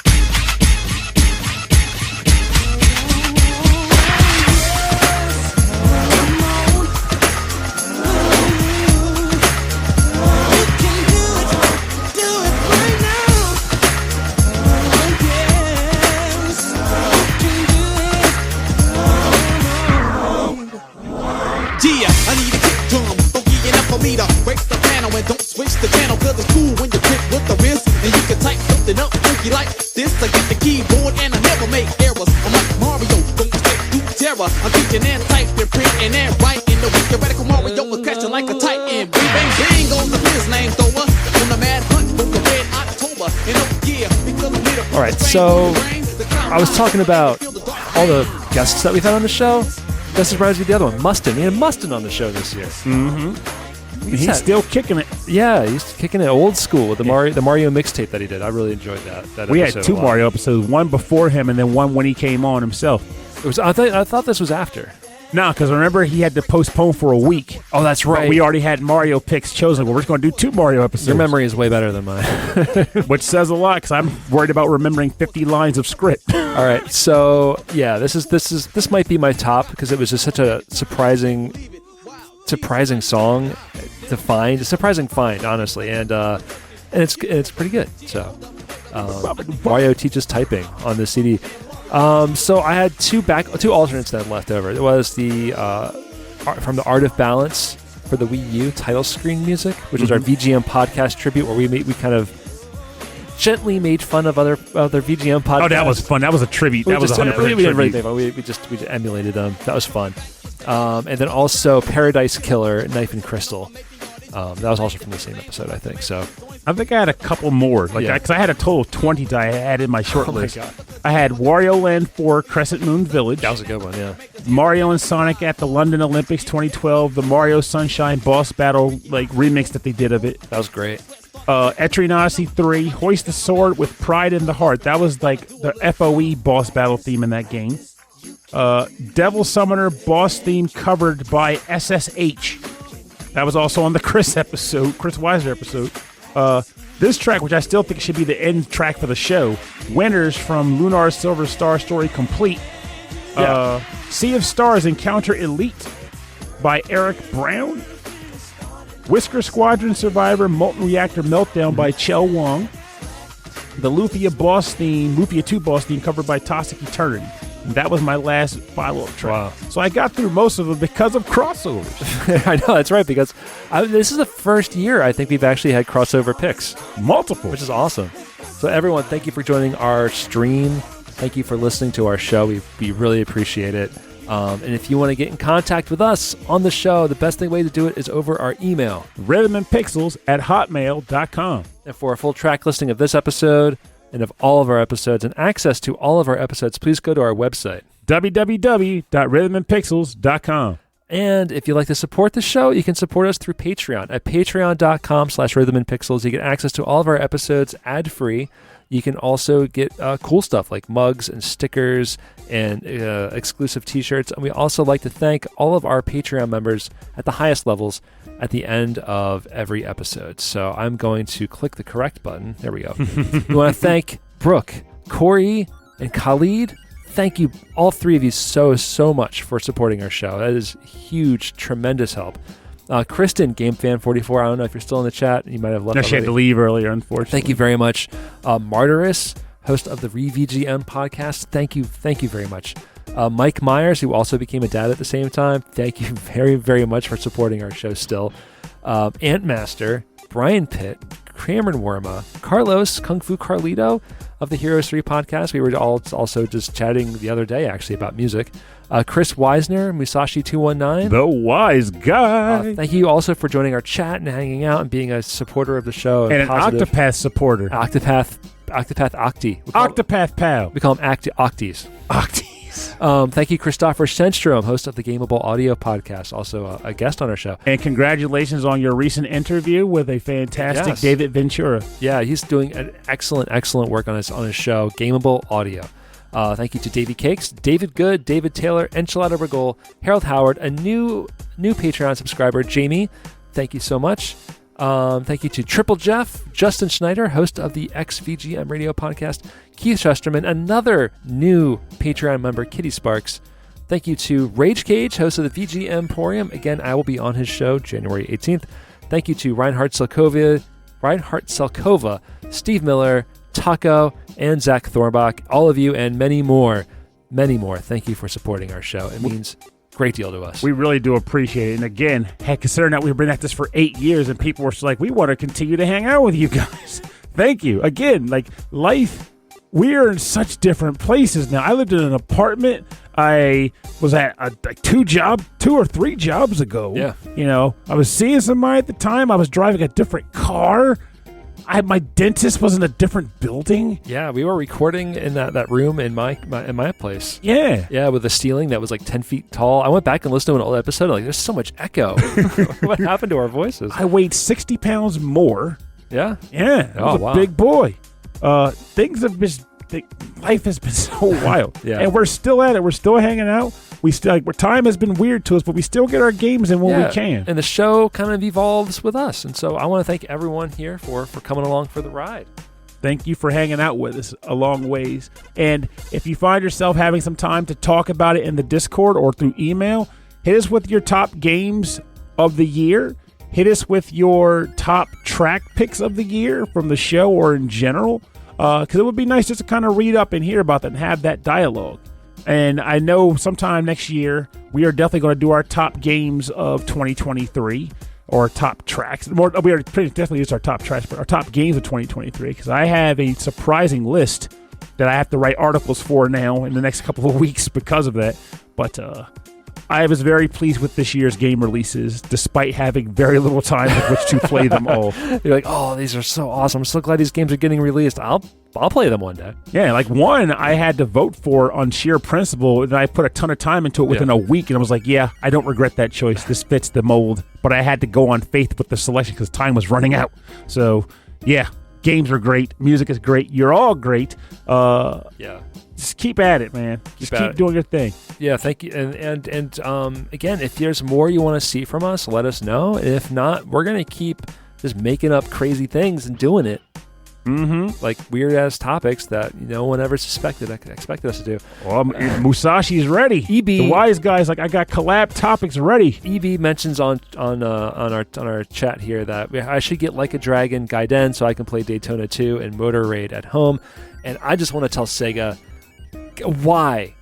Break the piano and don't switch the channel, cause it's cool when you quick with the wrist and you can type something up funky like this. I get the keyboard and I never make errors. I'm like Mario, going straight through terror. I'm teaching and typing, printing and writing. The wicked radical Mario was catching like a titan. Bang bang bang on the biz name thrower. On the mad hunt for the red October. And oh yeah, because we made a all right, so I was talking about all the guests that we've had on the show. This reminds me of the other one, Mustin. We had Mustin on the show this year. Mm-hmm. He's still kicking it. Yeah, he's kicking it old school with the Mario mixtape that he did. I really enjoyed that. We had two Mario episodes, one before him and then one when he came on himself. It was. I thought this was after. No, because remember he had to postpone for a week. Oh, that's right. But we already had Mario picks chosen. Well, we're just going to do two Mario episodes. Your memory is way better than mine. Which says a lot because I'm worried about remembering 50 lines of script. All right, so yeah, this might be my top because it was just such a surprising song to find, a surprising find, honestly, and it's pretty good. So Mario Teaches Typing on the CD. So I had two alternates that left over. It was the from the Art of Balance for the Wii U title screen music, which is our VGM podcast tribute, where we kind of gently made fun of other VGM podcasts. Oh, that was fun. That was a tribute. That was 100% tribute. We didn't really think about it. We just emulated them. That was fun. And then also Paradise Killer, Knife and Crystal. That was also from the same episode, I think. So I think I had a couple more, because I had a total of 20 that I had in my short list. My God. I had Wario Land 4 Crescent Moon Village. That was a good one, yeah. Mario and Sonic at the London Olympics 2012, the Mario Sunshine boss battle remix that they did of it. That was great. Etrian Odyssey 3, Hoist the Sword with Pride in the Heart. That was like the FOE boss battle theme in that game. Devil Summoner boss theme covered by SSH. That was also on the Chris Weiser episode. This track, which I still think should be the end track for the show, Winners from Lunar Silver Star Story Complete. Sea of Stars Encounter Elite by Eric Brown. Whisker Squadron Survivor Molten Reactor Meltdown by Chell Wong. the Lufia Boss theme, Lufia 2 Boss theme covered by Toxic Eternity. And that was my last follow-up track. Wow. So I got through most of them because of crossovers. I know, that's right, because this is the first year I think we've actually had crossover picks. Multiple. Which is awesome. So everyone, thank you for joining our stream. Thank you for listening to our show. We really appreciate it. And if you want to get in contact with us on the show, the best way to do it is over our email. rhythmandpixels@hotmail.com. And for a full track listing of this episode and of all of our episodes and access to all of our episodes, please go to our website. www.rhythmandpixels.com. And if you'd like to support the show, you can support us through Patreon at patreon.com/rhythmandpixels. You get access to all of our episodes ad-free. You can also get cool stuff like mugs and stickers and exclusive t-shirts. And we also like to thank all of our Patreon members at the highest levels at the end of every episode. So I'm going to click the correct button. There we go. We want to thank Brooke, Corey, and Khalid. Thank you, all three of you, so much for supporting our show. That is huge, tremendous help. Kristen, GameFan44, I don't know if you're still in the chat. You might have left. No, she had to leave earlier, unfortunately. Thank you very much. Martyrus, host of the VGM podcast. Thank you very much. Mike Myers, who also became a dad at the same time. Thank you very, very much for supporting our show still. Antmaster, Brian Pitt, Cameron Worma, Carlos, Kung Fu Carlito of the Heroes 3 podcast. We were all also just chatting the other day, actually, about music. Chris Weisner, Musashi219. The wise guy. Thank you also for joining our chat and hanging out and being a supporter of the show. And an Octopath supporter. Octopath Octi. Octopath Pal. We call them Octies. Octies. Thank you, Christopher Senstrom, host of the Gameable Audio podcast, also a guest on our show. And congratulations on your recent interview with a fantastic David Ventura. Yeah, he's doing an excellent work on his show, Gameable Audio. Thank you to Davey Cakes, David Good, David Taylor, Enchilada Regol, Harold Howard, a new Patreon subscriber, Jamie. Thank you so much. Thank you to Triple Jeff, Justin Schneider, host of the XVGM radio podcast, Keith Shusterman, another new Patreon member, Kitty Sparks. Thank you to Rage Cage, host of the VGM Emporium. Again, I will be on his show January 18th. Thank you to Reinhard Selkova, Steve Miller, Taco, and Zach Thornbach, all of you, and many more. Thank you for supporting our show. It means a great deal to us. We really do appreciate it. And again, considering that we've been at this for 8 years and people were just like, we want to continue to hang out with you guys. Thank you. Again, life, we are in such different places now. I lived in an apartment. I was at two or three jobs ago. Yeah. I was seeing somebody at the time. I was driving a different car. My dentist was in a different building. Yeah, we were recording in that room in my place. Yeah, with a ceiling that was like 10 feet tall. I went back and listened to an old episode. Like, there's so much echo. What happened to our voices? I weighed 60 pounds more. Yeah. I was a big boy. Life has been so wild. Yeah. And we're still at it. We're still hanging out. Time has been weird to us, but we still get our games in when we can. And the show kind of evolves with us. And so I want to thank everyone here for coming along for the ride. Thank you for hanging out with us a long ways. And if you find yourself having some time to talk about it in the Discord or through email, hit us with your top games of the year. Hit us with your top track picks of the year from the show or in general. Because it would be nice just to kind of read up and hear about that and have that dialogue. And I know sometime next year, we are definitely going to do our top games of 2023 or top tracks. We are definitely use our top tracks, but our top games of 2023, because I have a surprising list that I have to write articles for now in the next couple of weeks because of that. But I was very pleased with this year's game releases, despite having very little time with which to play them all. You're like, oh, these are so awesome. I'm so glad these games are getting released. I'll play them one day. Yeah, like one I had to vote for on sheer principle, and I put a ton of time into it within a week, and I was like, yeah, I don't regret that choice. This fits the mold. But I had to go on faith with the selection because time was running out. So, yeah, games are great. Music is great. You're all great. Just keep at it, man. Just keep doing your thing. Yeah, thank you. And again, if there's more you want to see from us, let us know. If not, we're going to keep just making up crazy things and doing it. like weird ass topics that no one ever expected us to do. Well, Musashi's ready. EB, the wise guy's like, I got collab topics ready. EB mentions on our chat here that I should get Like a Dragon Gaiden so I can play Daytona 2 and Motor Raid at home. And I just want to tell Sega, why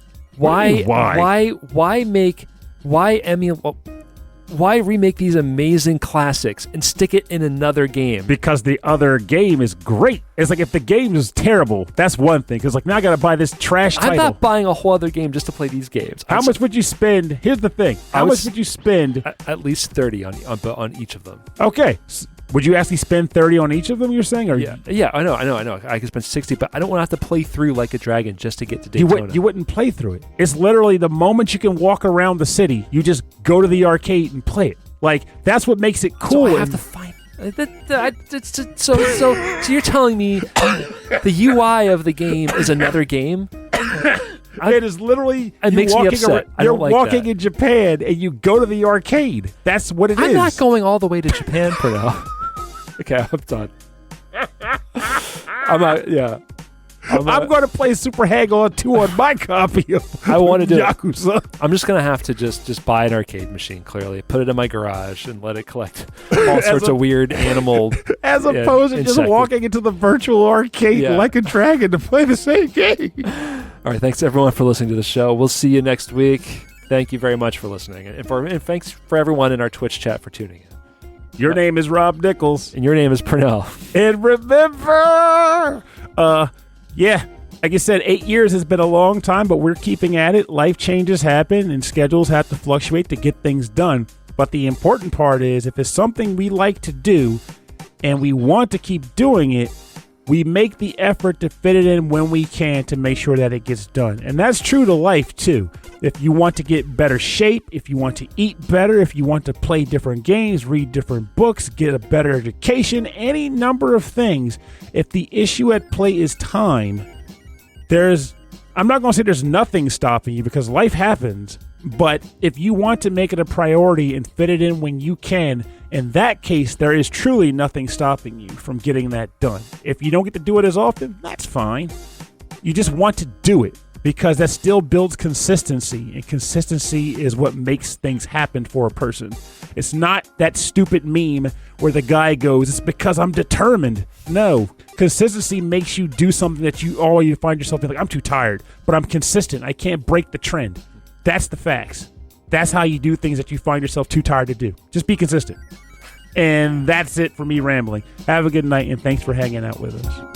remake these amazing classics and stick it in another game? Because the other game is great. It's like if the game is terrible, that's one thing. Because like now I got to buy this trash title. I'm not buying a whole other game just to play these games. How much would you spend? Here's the thing. How much would you spend? At least 30 on each of them. Okay. Would you actually spend 30 on each of them, you're saying? Or yeah, I know. I could spend 60, but I don't want to have to play through Like a Dragon just to get to Daytona. You wouldn't play through it. It's literally the moment you can walk around the city, you just go to the arcade and play it. Like, that's what makes it cool. So I have to find... So you're telling me the UI of the game is another game? It is literally it makes me upset. You're walking in Japan and you go to the arcade. That's what it is. I'm not going all the way to Japan, Pernell. Okay, I'm done. I'm going to play Super Hang-On 2 on my copy of Yakuza. I'm just going to have to just buy an arcade machine, clearly. Put it in my garage and let it collect all sorts of weird animal as opposed to just walking into the virtual arcade like a dragon to play the same game. All right, thanks everyone for listening to the show. We'll see you next week. Thank you very much for listening. And thanks for everyone in our Twitch chat for tuning in. Your name is Rob Nichols. And your name is Pernell. And remember, like I said, 8 years has been a long time, but we're keeping at it. Life changes happen, and schedules have to fluctuate to get things done. But the important part is, if it's something we like to do, and we want to keep doing it, we make the effort to fit it in when we can to make sure that it gets done. And that's true to life, too. If you want to get better shape, if you want to eat better, if you want to play different games, read different books, get a better education, any number of things, if the issue at play is time, I'm not going to say there's nothing stopping you because life happens, but if you want to make it a priority and fit it in when you can, in that case, there is truly nothing stopping you from getting that done. If you don't get to do it as often, that's fine. You just want to do it because that still builds consistency, and consistency is what makes things happen for a person. It's not that stupid meme where the guy goes, it's because I'm determined. No, consistency makes you do something that you always find yourself like, I'm too tired, but I'm consistent. I can't break the trend. That's the facts. That's how you do things that you find yourself too tired to do. Just be consistent. And that's it for me rambling. Have a good night, and thanks for hanging out with us.